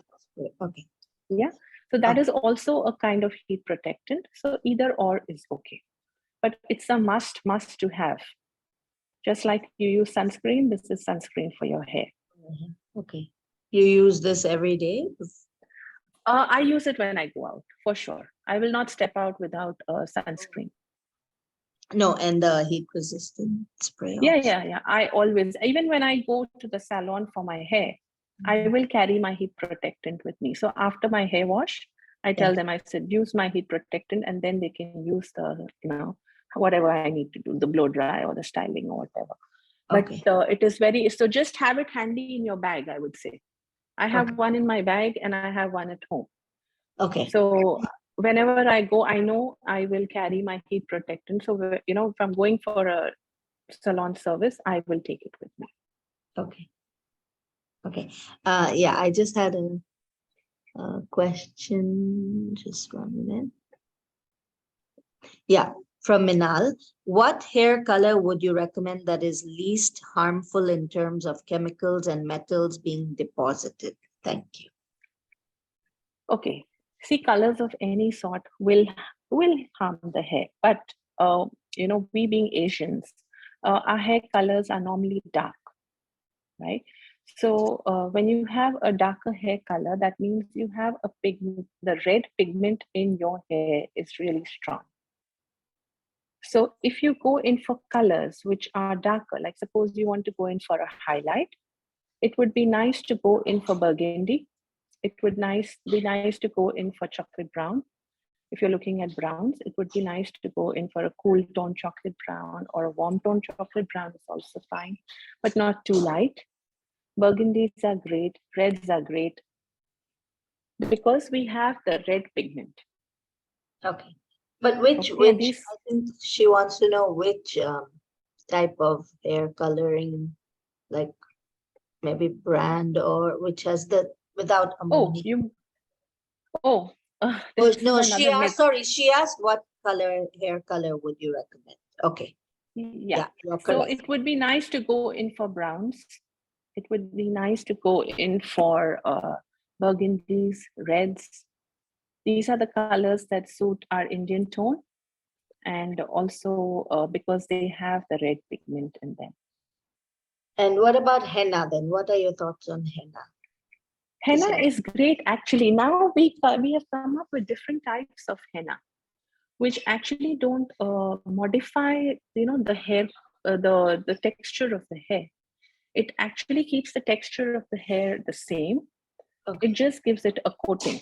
Okay. Yeah. So that is also a kind of heat protectant. So either or is okay, but it's a must to have. Just like you use sunscreen, this is sunscreen for your hair. Okay. You use this every day? I use it when I go out, for sure. I will not step out without sunscreen. No, and the heat resistant spray. Yeah. I always, even when I go to the salon for my hair, I will carry my heat protectant with me. So after my hair wash, I tell them, I said, use my heat protectant, and then they can use the, whatever I need to do, the blow dry or the styling or whatever. But it is so just have it handy in your bag, I would say. I have one in my bag and I have one at home. Okay. So whenever I go, I know I will carry my heat protectant. So, if I'm going for a salon service, I will take it with me. Okay. Yeah, I just had a question. Just 1 minute. Yeah, from Minal. What hair color would you recommend that is least harmful in terms of chemicals and metals being deposited? Thank you. Okay. See, colors of any sort will harm the hair, but we being Asians, our hair colors are normally dark, right? So when you have a darker hair color, that means you have the red pigment in your hair is really strong. So if you go in for colors which are darker, like suppose you want to go in for a highlight, it would be nice to go in for burgundy. It would be nice to go in for chocolate brown. If you're looking at browns, it would be nice to go in for a cool tone chocolate brown, or a warm tone chocolate brown is also fine, but not too light. Burgundies are great, reds are great, because we have the red pigment. Okay. But which, Okay, I think she wants to know which type of hair coloring, like maybe brand, or which has the without ammonia. Oh, Oh, this no, is she another asked, myth. sorry, she asked what hair color would you recommend? Okay. Yeah, you're so correct. it would be nice to go in for browns. It would be nice to go in for burgundies, reds. These are the colors that suit our Indian tone, and also because they have the red pigment in them. And what about henna then? What are your thoughts on henna? Henna is great, actually. Now we have come up with different types of henna, which actually don't modify, the hair, the texture of the hair. It actually keeps the texture of the hair the same. Okay. It just gives it a coating.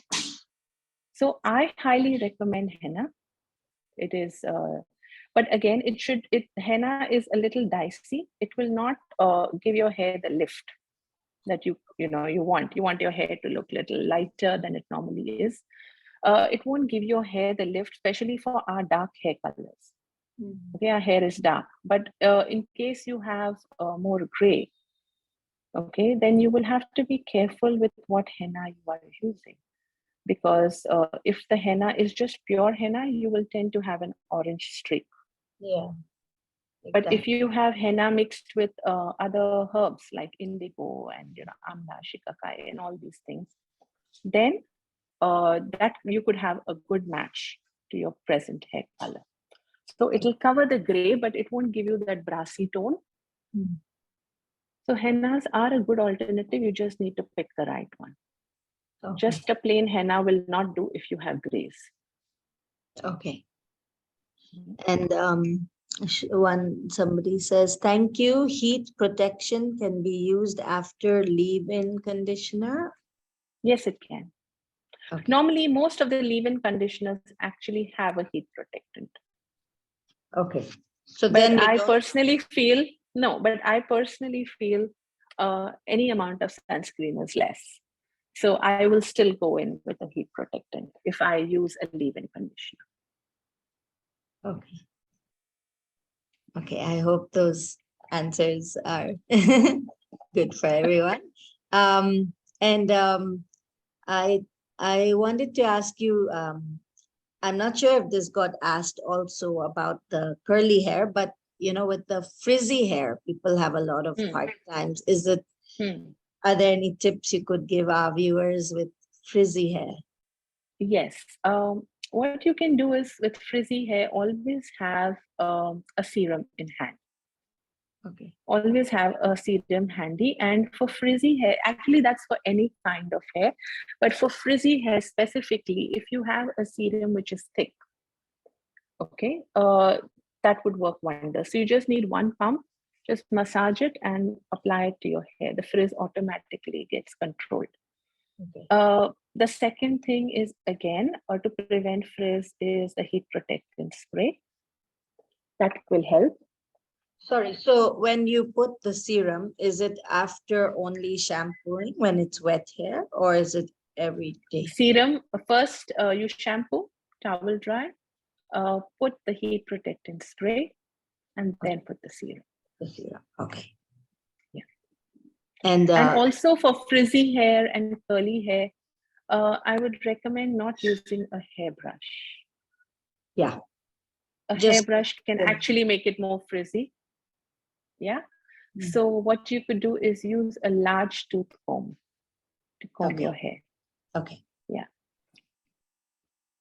So I highly recommend henna. It is, but again, henna is a little dicey. It will not give your hair the lift that you want. You want your hair to look a little lighter than it normally is. It won't give your hair the lift, especially for our dark hair colors. Okay, our hair is dark, but in case you have more gray, okay, then you will have to be careful with what henna you are using, because if the henna is just pure henna, you will tend to have an orange streak. Yeah. But if you have henna mixed with other herbs like indigo and amla, shikakai, and all these things, then that you could have a good match to your present hair color. So it'll cover the gray, but it won't give you that brassy tone. So hennas are a good alternative. You just need to pick the right one. Okay. Just a plain henna will not do if you have grays. Okay. And somebody says, thank you. Heat protection can be used after leave-in conditioner? Yes, it can. Okay. Normally, most of the leave-in conditioners actually have a heat protectant. Okay. So then I personally feel any amount of sunscreen is less. So I will still go in with a heat protectant if I use a leave-in conditioner. Okay. Okay, I hope those answers are good for everyone. I wanted to ask you, I'm not sure if this got asked also about the curly hair, but with the frizzy hair, people have a lot of hard times. Are there any tips you could give our viewers with frizzy hair? Yes. What you can do is, with frizzy hair, always have a serum in hand. Okay. Always have a serum handy. And for frizzy hair, actually that's for any kind of hair, but for frizzy hair specifically, if you have a serum which is thick, okay, that would work wonders. So you just need one pump, just massage it and apply it to your hair. The frizz automatically gets controlled. Okay. The second thing is, again, to prevent frizz, is a heat protectant spray. That will help. Sorry, so when you put the serum, is it after only shampooing when it's wet hair, or is it every day? Serum, first you shampoo, towel dry, put the heat protectant spray, and then put the serum. The serum, okay. Yeah. And also for frizzy hair and curly hair, I would recommend not using a hairbrush. Yeah. A hairbrush can actually make it more frizzy. Yeah. So what you could do is use a large tooth comb to comb your hair. Okay. Yeah.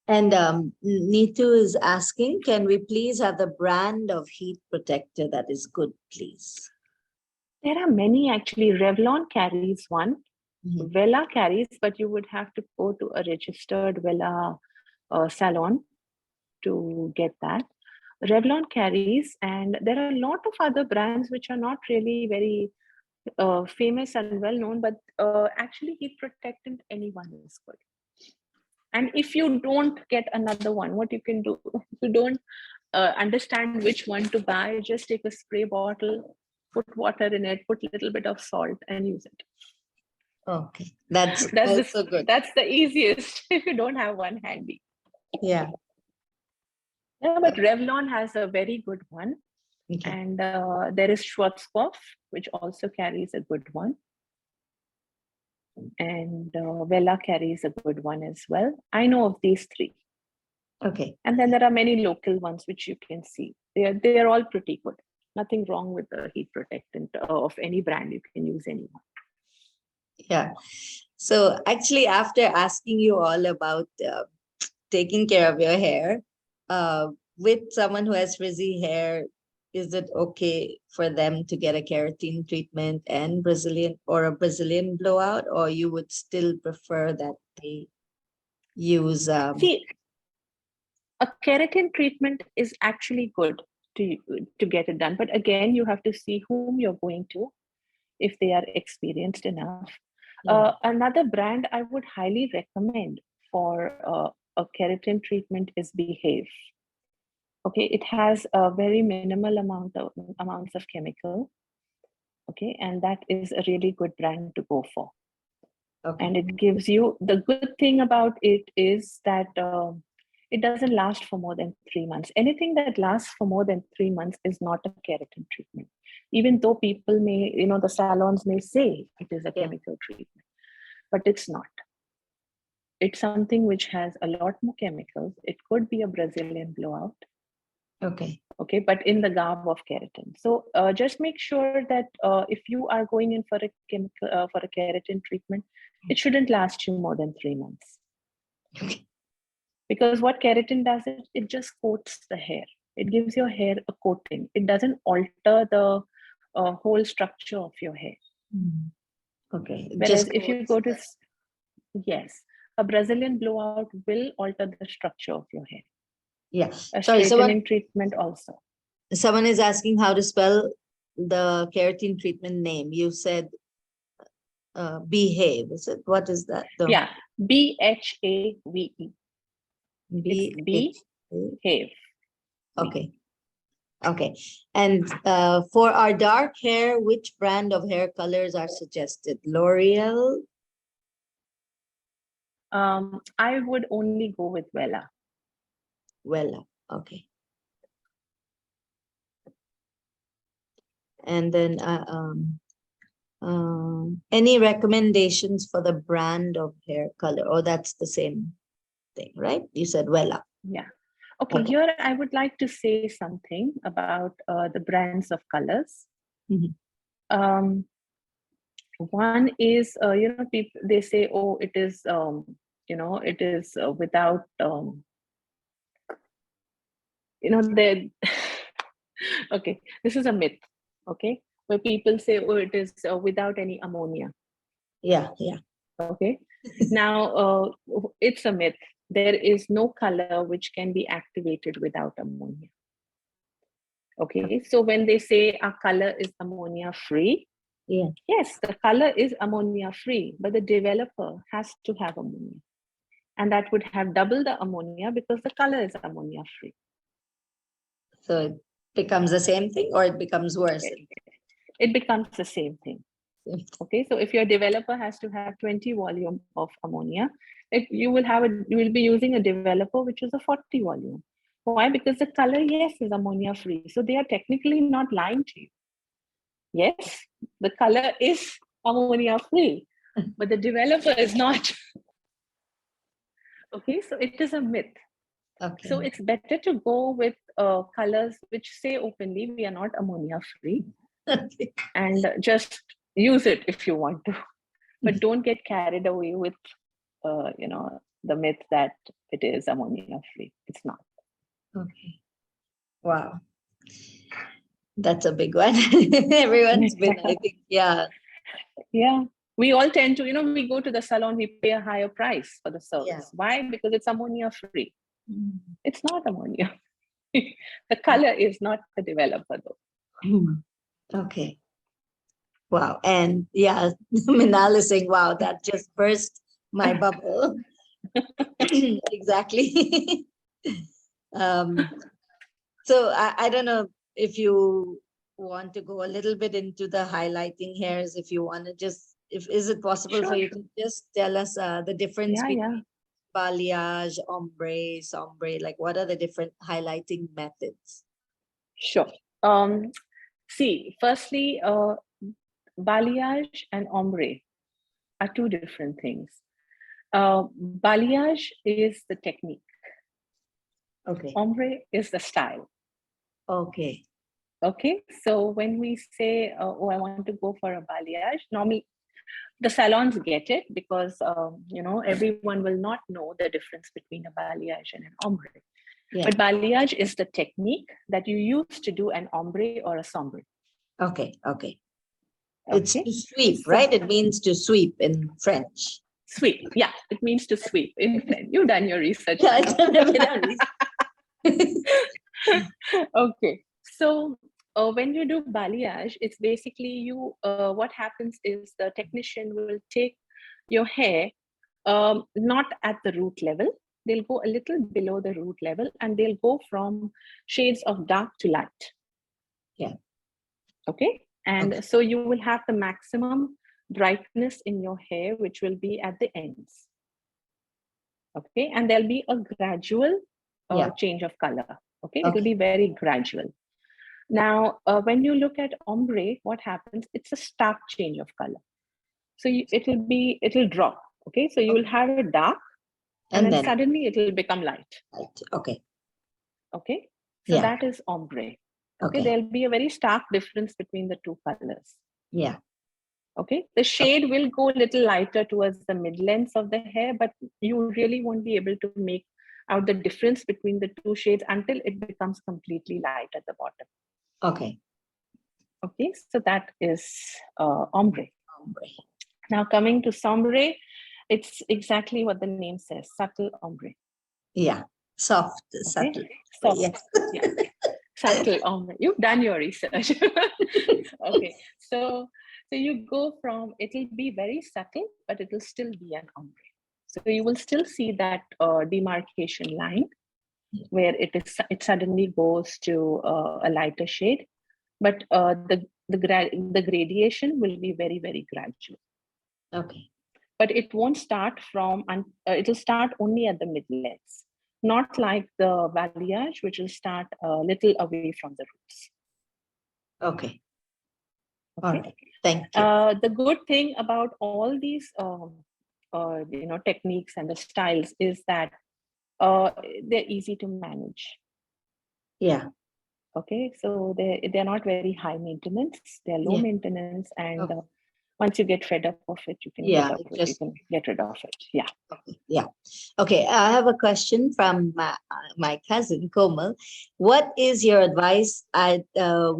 And Neetu is asking, can we please have the brand of heat protector that is good, please? There are many, actually. Revlon carries one. Vela carries, but you would have to go to a registered Vela salon to get that. Revlon carries, and there are a lot of other brands which are not really very famous and well known, but actually heat protectant, anyone is good. And if you don't get another one, what you can do, if you don't understand which one to buy, just take a spray bottle, put water in it, put a little bit of salt and use it. Okay, that's also good. That's the easiest if you don't have one handy. Yeah. Yeah, but Revlon has a very good one. Okay. And there is Schwarzkopf, which also carries a good one. And Vela carries a good one as well. I know of these three. Okay. And then there are many local ones which you can see. They are all pretty good. Nothing wrong with the heat protectant of any brand. You can use anyone. Yeah. So actually, after asking you all about taking care of your hair, with someone who has frizzy hair, is it okay for them to get a keratin treatment and Brazilian or a Brazilian blowout, or you would still prefer that they use? See, a keratin treatment is actually good to get it done. But again, you have to see whom you're going to, if they are experienced enough. Another brand I would highly recommend for a keratin treatment is Behave. Okay, it has a very minimal amounts of chemical. Okay, and that is a really good brand to go for. Okay. And it gives you, the good thing about it is that it doesn't last for more than 3 months. Anything that lasts for more than 3 months is not a keratin treatment. Even though people may, the salons may say it is a chemical treatment, but it's not. It's something which has a lot more chemicals. It could be a Brazilian blowout. Okay. Okay, but in the garb of keratin. So just make sure that if you are going in for a chemical for a keratin treatment, it shouldn't last you more than 3 months. Okay. Because what keratin does, it just coats the hair. It gives your hair a coating. It doesn't alter the whole structure of your hair. Mm. Okay. Whereas if you go to, yes, a Brazilian blowout will alter the structure of your hair. Yeah. A straightening treatment also. Someone is asking how to spell the keratin treatment name. You said Behave. Is it? What is that? Yeah. BHAVE. Behave. Okay. Okay. And for our dark hair, which brand of hair colors are suggested? L'Oreal? I would only go with Vela. Vela. Okay. And then any recommendations for the brand of hair color? Oh, that's the same thing, right? You said Vela. Yeah. Okay, here I would like to say something about the brands of colors. Mm-hmm. One is, people, they say, oh, it is, it is without, they okay, this is a myth, okay, where people say, oh, it is without any ammonia. Yeah, yeah. Okay. Now, it's a myth. There is no color which can be activated without ammonia. Okay, so when they say a color is ammonia free, yeah, yes, the color is ammonia free, but the developer has to have ammonia. And that would have double the ammonia because the color is ammonia free. So it becomes the same thing or it becomes worse? It becomes the same thing. Okay, so if your developer has to have 20 volume of ammonia, you will be using a developer which is a 40 volume. Why? Because the color, yes, is ammonia free. So they are technically not lying to you. Yes, the color is ammonia free, but the developer is not. Okay, so it is a myth. Okay. So it's better to go with colors which say openly we are not ammonia free. Okay. And just use it if you want to, but don't get carried away with the myth that it is ammonia free. It's not. Okay. Wow. That's a big one. Everyone's been, I think, yeah. Yeah. We all tend to, we go to the salon, we pay a higher price for the service. Yeah. Why? Because it's ammonia free. Mm. It's not ammonia. The color is not the developer though. Okay. Wow. And yeah, Minal is saying, wow, that just burst my bubble. Exactly. um, so I don't know if you want to go a little bit into the highlighting hairs, if you want to just, if is it possible for Sure, you sure. to just tell us the difference Yeah, yeah, between balayage, ombre, sombre, like what are the different highlighting methods? sure. See, firstly, balayage and ombre are two different things. Balayage is the technique. Okay. Ombre is the style. Okay. Okay, so when we say, oh, I want to go for a balayage, normally the salons get it because, everyone will not know the difference between a balayage and an ombre. Yeah. But balayage is the technique that you use to do an ombre or a sombre. Okay. Okay. It's Okay, to sweep, so right? It means to sweep in French. sweep. Yeah, it means to sweep in French. You've done your research. Yeah, Now. it's a bit of research. Okay, so when you do balayage, it's basically what happens is the technician will take your hair not at the root level. They'll go a little below the root level and they'll go from shades of dark to light. Yeah. Okay, and Okay. so you will have the maximum brightness in your hair, which will be at the ends. Okay, and there'll be a gradual Yeah. change of color. Okay, Okay. it'll be very gradual. Now, when you look at ombre, what happens? It's a stark change of color. So it'll drop. Okay, so you will have it dark, and And then then suddenly it'll become light. right. Okay. Okay, so Yeah. that is ombre. Okay, Okay. there'll be a very stark difference between the two colors. Yeah. Okay, the shade will go a little lighter towards the mid lengths of the hair, but you really won't be able to make out the difference between the two shades until it becomes completely light at the bottom. Okay. Okay, so that is ombre. Ombre. Now coming to sombre, it's exactly what the name says, subtle ombre. Yeah. Soft, Okay, subtle. soft, Yes. yeah, subtle ombre. You've done your research. Okay, so you go from, it'll be very subtle, but it'll still be an ombre. So you will still see that demarcation line where it suddenly goes to a lighter shade, but the gradation will be very, very gradual. Okay. But it won't start from, it'll start only at the mid lengths, not like the balayage, which will start a little away from the roots. Okay. Okay. All right. Thank you. The good thing about all these techniques and the styles is that they're easy to manage. Yeah. Okay, so they're not very high maintenance, they're low Yeah. maintenance, and Okay. once you get fed up of it, you can Yeah. you can get rid of it. Yeah. Okay. Yeah. Okay. I have a question from my cousin Komal. What is your advice?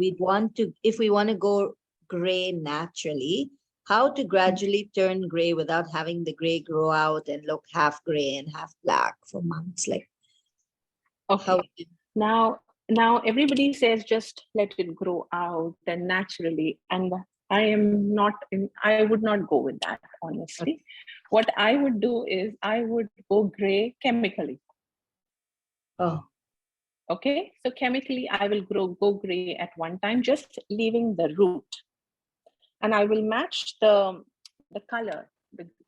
We'd want to, if we want to go gray naturally, how to gradually turn gray without having the gray grow out and look half gray and half black for months? Like, how? Okay. Now everybody says just let it grow out and naturally, and I would not go with that, honestly. What I would do is I would go gray chemically. Oh, Okay, so chemically I will go gray at one time, just leaving the root, and I will match the color,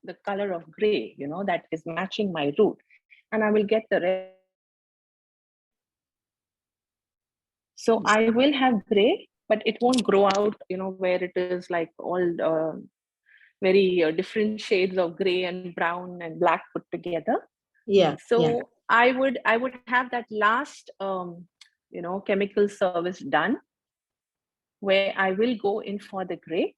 the color of gray, that is matching my root, and I will get the rest. So I will have gray, but it won't grow out, where it is like all very different shades of gray and brown and black put together. yeah. So Yeah. I would have that last chemical service done, where I will go in for the gray.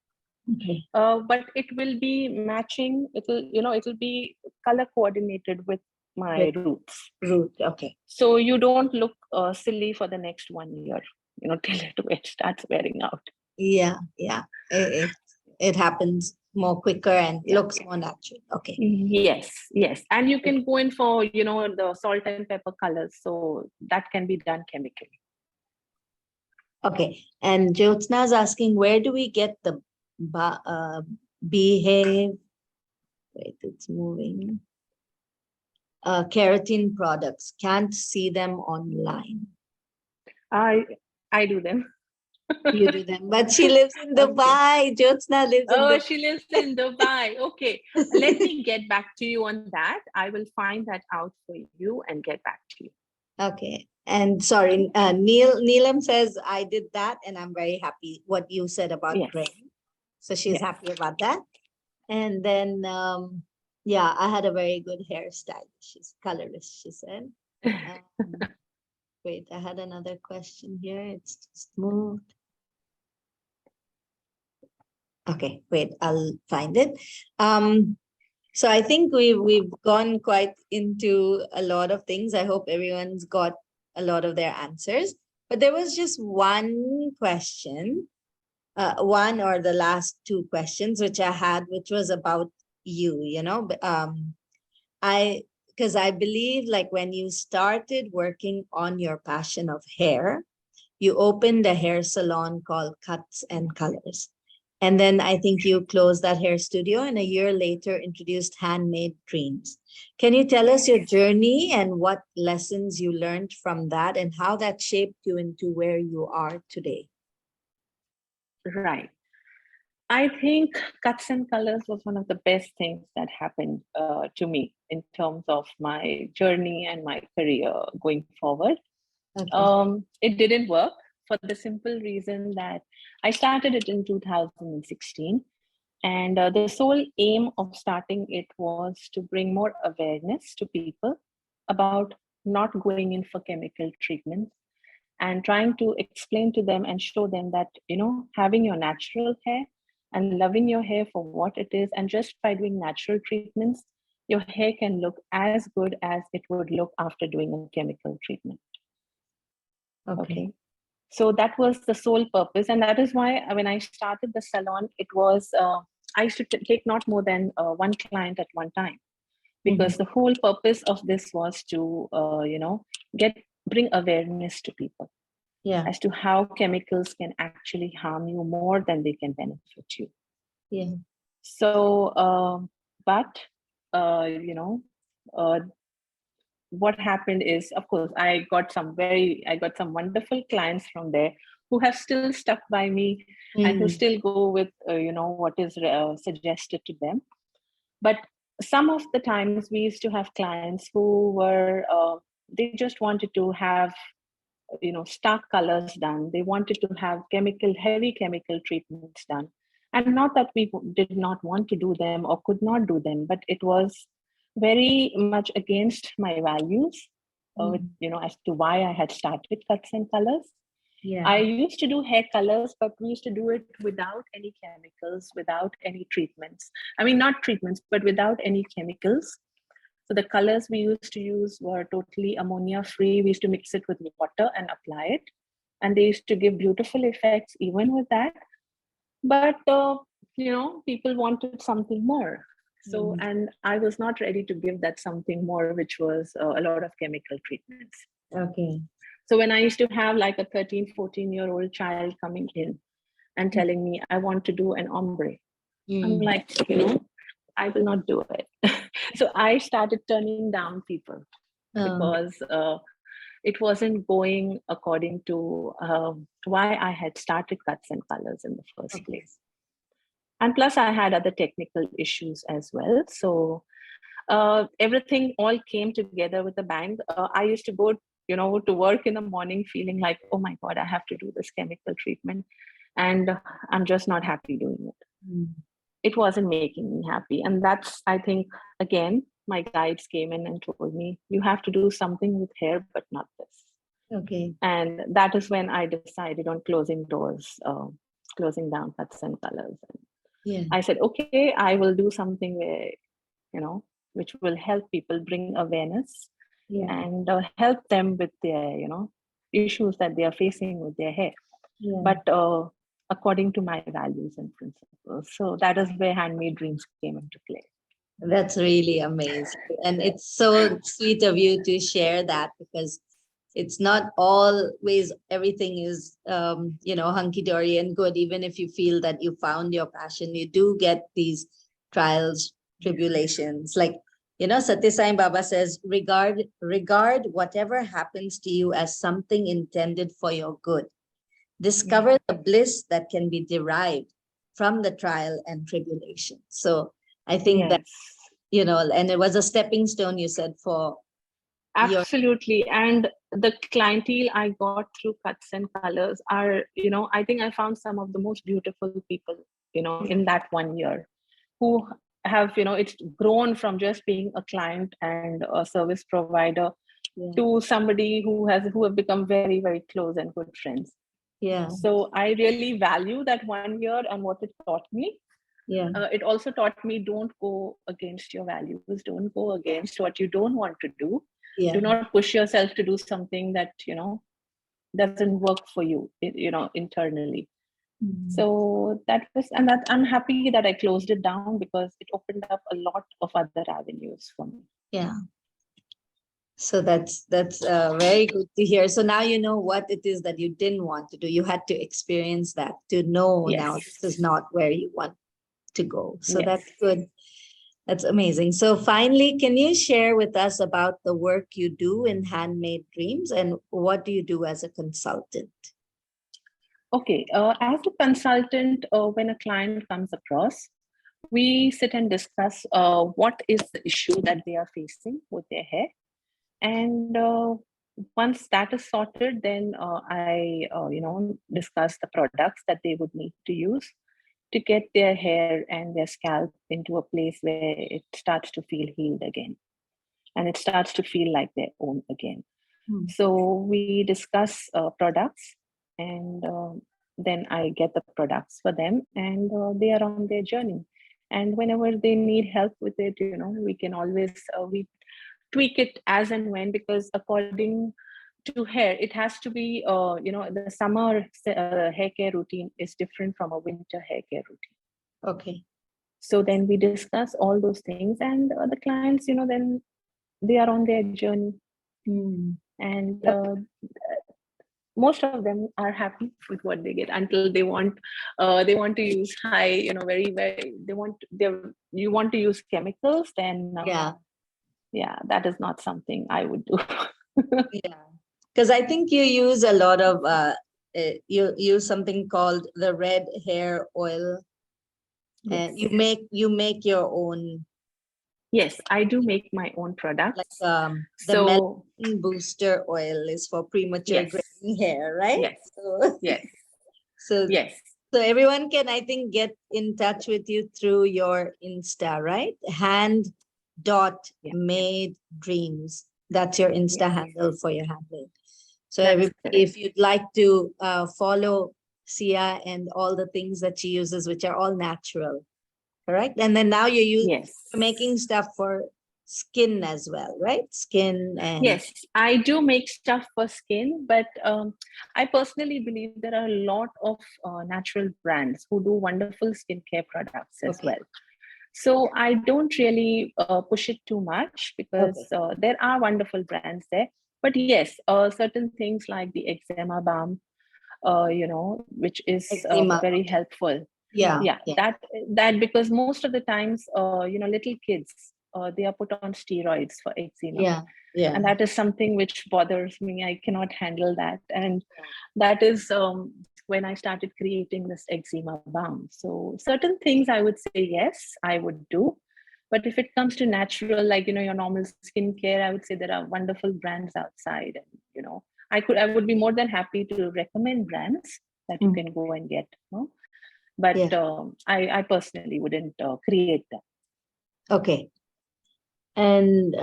Okay. But it will be matching. It'll be color coordinated with my With roots. root. Okay. So you don't look silly for the next 1 year, till it starts wearing out. Yeah. Yeah. It happens more quicker and Yeah. looks more natural. Okay. Yes. And you can go in for, the salt and pepper colors. So that can be done chemically. Okay. And Jyotsna is asking, where do we get the Behave. Wait, it's moving. Keratin products. Can't see them online. I do them. You do them, but she lives in Okay. Dubai. Jyotsna lives in Oh, Dubai. she lives in Dubai. Okay. Let me get back to you on that. I will find that out for you and get back to you. Okay. And sorry, Neelam says I did that, and I'm very happy what you said about Yes. grain. So she's Yes. happy about that. And then, yeah, I had a very good hairstyle. She's colorless, she said. Wait, I had another question here. It's just moved. Okay, wait, I'll find it. So I think we've gone quite into a lot of things. I hope everyone's got a lot of their answers. But there was just one question, one or the last two questions which I had, which was about you, you know. Because I believe like when you started working on your passion of hair, you opened a hair salon called Cuts and Colors. And then I think you closed that hair studio and a year later introduced Handmade Dreams. Can you tell us your journey and what lessons you learned from that and how that shaped you into where you are today? Right. I think Cuts and Colors was one of the best things that happened to me in terms of my journey and my career going forward. Okay. It didn't work for the simple reason that I started it in 2016. And the sole aim of starting it was to bring more awareness to people about not going in for chemical treatments and trying to explain to them and show them that, you know, having your natural hair and loving your hair for what it is, and just by doing natural treatments, your hair can look as good as it would look after doing a chemical treatment. Okay. So that was the sole purpose. And that is why when I started the salon, it was, I used to take not more than one client at one time, because the whole purpose of this was to, you know, bring awareness to people Yeah. as to how chemicals can actually harm you more than they can benefit you. Yeah. So, you know, what happened is, of course, I got some wonderful clients from there who have still stuck by me and who still go with, you know, what is suggested to them. But some of the times we used to have clients who were, they just wanted to have, you know, stark colors done. They wanted to have heavy chemical treatments done. And not that we did not want to do them or could not do them, but it was very much against my values, you know, as to why I had started Cuts and Colors. Yeah. I used to do hair colors, but we used to do it without any chemicals, without any treatments. I mean, not treatments, but without any chemicals. So the colors we used to use were totally ammonia free. We used to mix it with water and apply it. And they used to give beautiful effects even with that. But, you know, people wanted something more. So, and I was not ready to give that something more, which was a lot of chemical treatments. Okay. So when I used to have like a 13, 14-year-old child coming in and telling me, I want to do an ombre, I'm like, you know, I will not do it. So I started turning down people because it wasn't going according to why I had started Cuts and Colors in the first place. And plus I had other technical issues as well. So everything all came together with a bang. I used to go, you know, to work in the morning feeling like, oh my God, I have to do this chemical treatment. And I'm just not happy doing it. It wasn't making me happy. And that's, I think, again, my guides came in and told me, you have to do something with hair, but not this. Okay. And that is when I decided on closing doors, closing down Cuts and Colors. And I said, okay, I will do something where, you know, which will help people bring awareness and help them with their, you know, issues that they are facing with their hair. But according to my values and principles. So that is where Handmade Dreams came into play. That's really amazing. And it's so sweet of you to share that, because it's not always everything is, hunky-dory and good. Even if you feel that you found your passion, you do get these trials, tribulations. Like, Satya Sai Baba says, regard whatever happens to you as something intended for your good. Discover the bliss that can be derived from the trial and tribulation. So I think that, and it was a stepping stone, you said, for absolutely. And the clientele I got through Cuts and Colors are, I think I found some of the most beautiful people, in that 1 year, who have, it's grown from just being a client and a service provider to somebody who have become very, very close and good friends. Yeah. So I really value that 1 year and what it taught me. Yeah. It also taught me, don't go against your values. Don't go against what you don't want to do. Yeah. Do not push yourself to do something that, doesn't work for you, internally. So I'm happy that I closed it down, because it opened up a lot of other avenues for me. Yeah. So that's very good to hear. So now you know what it is that you didn't want to do. You had to experience that to know now this is not where you want to go. So that's good. That's amazing. So finally, can you share with us about the work you do in Handmade Dreams, and what do you do as a consultant? Okay, as a consultant, when a client comes across, we sit and discuss what is the issue that they are facing with their hair. And once that is sorted, then I, discuss the products that they would need to use to get their hair and their scalp into a place where it starts to feel healed again, and it starts to feel like their own again. So we discuss products, and then I get the products for them, and they are on their journey. And whenever they need help with it, we can always we tweak it as and when, because according to hair, it has to be, the summer hair care routine is different from a winter hair care routine. Okay. So then we discuss all those things, and the clients, then they are on their journey. And most of them are happy with what they get, until they want to use high, very, very, you want to use chemicals, then that is not something I would do. Yeah, because I think you use a lot of you use something called the red hair oil, and you make your own. Yes, I do make my own products. Like the melanin booster oil is for premature graying hair, right? Yes. So everyone can, I think, get in touch with you through your Insta, right? Hand.made dreams. That's your Insta handle for your handmade. So everybody, if you'd like to follow Sia and all the things that she uses, which are all natural, correct? And then now you're making stuff for skin as well, right? Skin and I do make stuff for skin, but I personally believe there are a lot of natural brands who do wonderful skincare products as well. So I don't really push it too much, because there are wonderful brands there. But yes, certain things like the eczema balm, which is very helpful. That because most of the times, little kids, they are put on steroids for eczema. And that is something which bothers me. I cannot handle that. And that is when I started creating this eczema balm. So certain things I would say, yes, I would do. But if it comes to natural, like, your normal skincare, I would say there are wonderful brands outside. And, I would be more than happy to recommend brands that you can go and get. But I personally wouldn't create them. Okay. And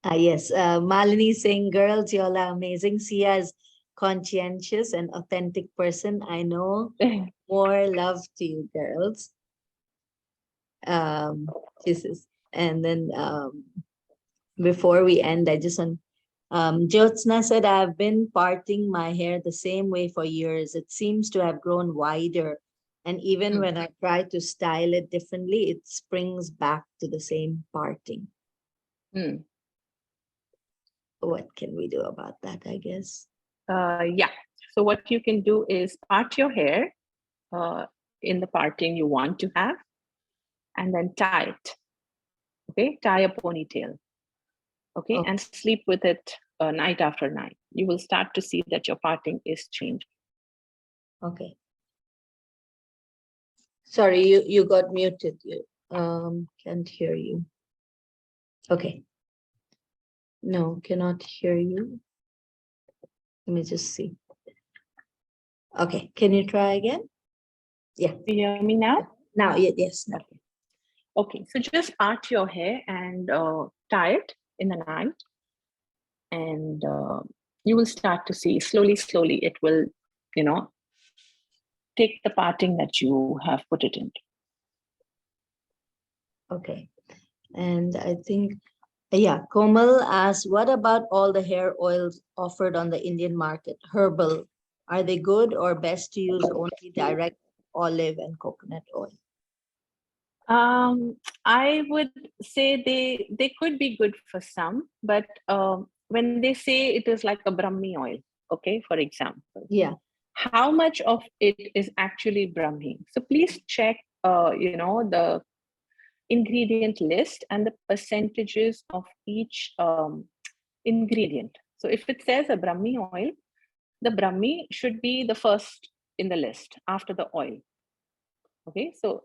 Malini saying, girls, y'all are amazing. Sia is conscientious and authentic person. I know. More love to you, girls. Kisses. And then before we end, I just want Jyotsna said, I've been parting my hair the same way for years. It seems to have grown wider. And even when I try to style it differently, it springs back to the same parting. what can we do about that, I guess? Yeah. So what you can do is part your hair in the parting you want to have, and then tie it. Okay, tie a ponytail. Okay, Okay. and sleep with it night after night. You will start to see that your parting is changing. Okay. Sorry, you got muted. You can't hear you. Okay. No, cannot hear you. Let me just see. Okay, can you try again? Yeah. Do you hear me now? Now, yes. Now. Okay. Okay, so just part your hair and tie it in the night, and you will start to see slowly, it will, take the parting that you have put it into. Okay. And I think, yeah, Komal asked, what about all the hair oils offered on the Indian market? Herbal, are they good or best to use only direct olive and coconut oil? I would say they could be good for some, but when they say it is like a Brahmi oil, okay, for example, Yeah. how much of it is actually Brahmi? So please check, the ingredient list and the percentages of each ingredient. So if it says a Brahmi oil, the Brahmi should be the first in the list after the oil. Okay, so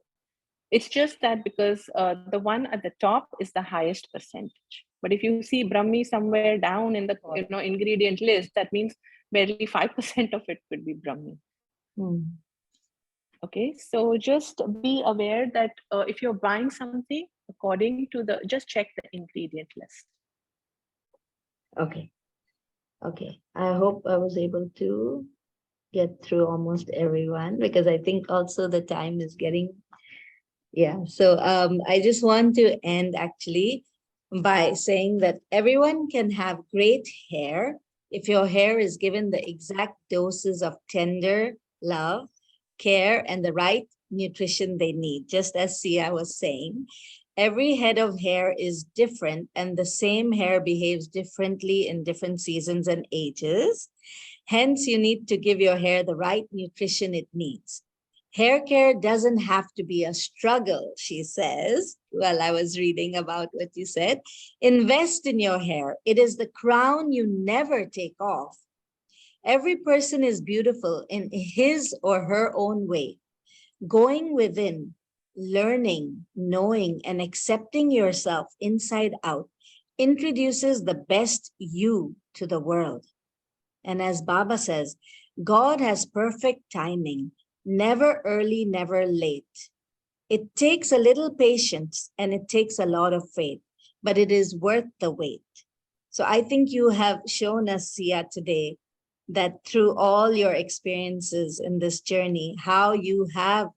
it's just that because the one at the top is the highest percentage. But if you see Brahmi somewhere down in the ingredient list, that means barely 5% of it could be Brahmi. Okay, so just be aware that if you're buying something according to just check the ingredient list. Okay. Okay. I hope I was able to get through almost everyone, because I think also the time is getting, yeah. So I just want to end actually by saying that everyone can have great hair if your hair is given the exact doses of tender love, care, and the right nutrition they need. Just as Sia was saying, every head of hair is different, and the same hair behaves differently in different seasons and ages. Hence, you need to give your hair the right nutrition it needs. Hair care doesn't have to be a struggle, she says. Well, I was reading about what you said. Invest in your hair. It is the crown you never take off. Every person is beautiful in his or her own way. Going within, learning, knowing, and accepting yourself inside out introduces the best you to the world. And as Baba says, God has perfect timing, never early, never late. It takes a little patience and it takes a lot of faith, but it is worth the wait. So I think you have shown us, Sia, today that through all your experiences in this journey, how you have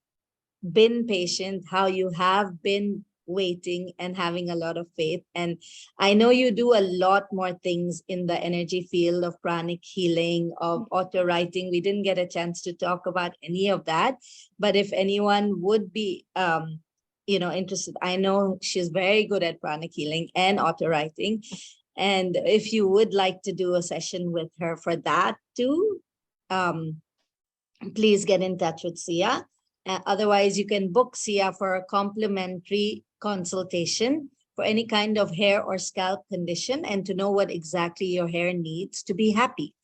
been patient, how you have been waiting and having a lot of faith. And I know you do a lot more things in the energy field of pranic healing, of auto writing. We didn't get a chance to talk about any of that, but if anyone would be interested, I know she's very good at pranic healing and auto writing. And if you would like to do a session with her for that too, please get in touch with Sia. Otherwise, you can book Sia for a complimentary consultation for any kind of hair or scalp condition and to know what exactly your hair needs to be happy.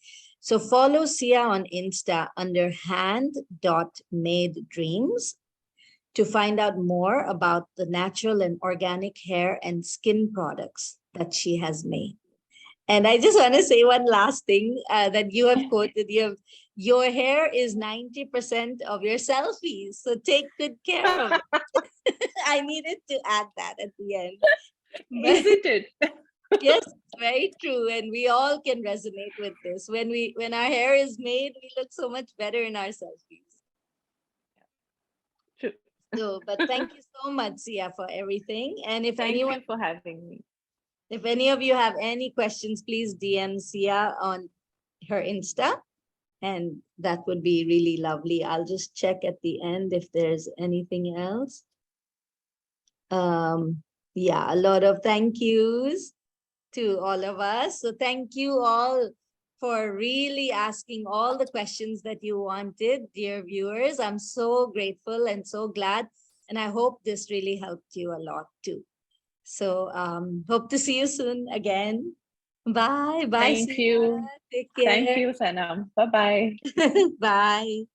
So follow Sia on Insta under hand.made dreams to find out more about the natural and organic hair and skin products that she has made. And I just want to say one last thing that you have quoted. Your hair is 90% of your selfies. So take good care of it. I needed to add that at the end. Isn't it? Yes, very true. And we all can resonate with this. When our hair is made, we look so much better in our selfies. True. So, but thank you so much, Sia, for everything. And if Thank anyone you for having me. If any of you have any questions, please DM Sia on her Insta, and that would be really lovely. I'll just check at the end if there's anything else. Yeah, a lot of thank yous to all of us. So thank you all for really asking all the questions that you wanted, dear viewers. I'm so grateful and so glad. And I hope this really helped you a lot too. So hope to see you soon again. Bye. Bye, Thank Sia. you. Take Thank care. you, Sanam. Bye-bye. Bye.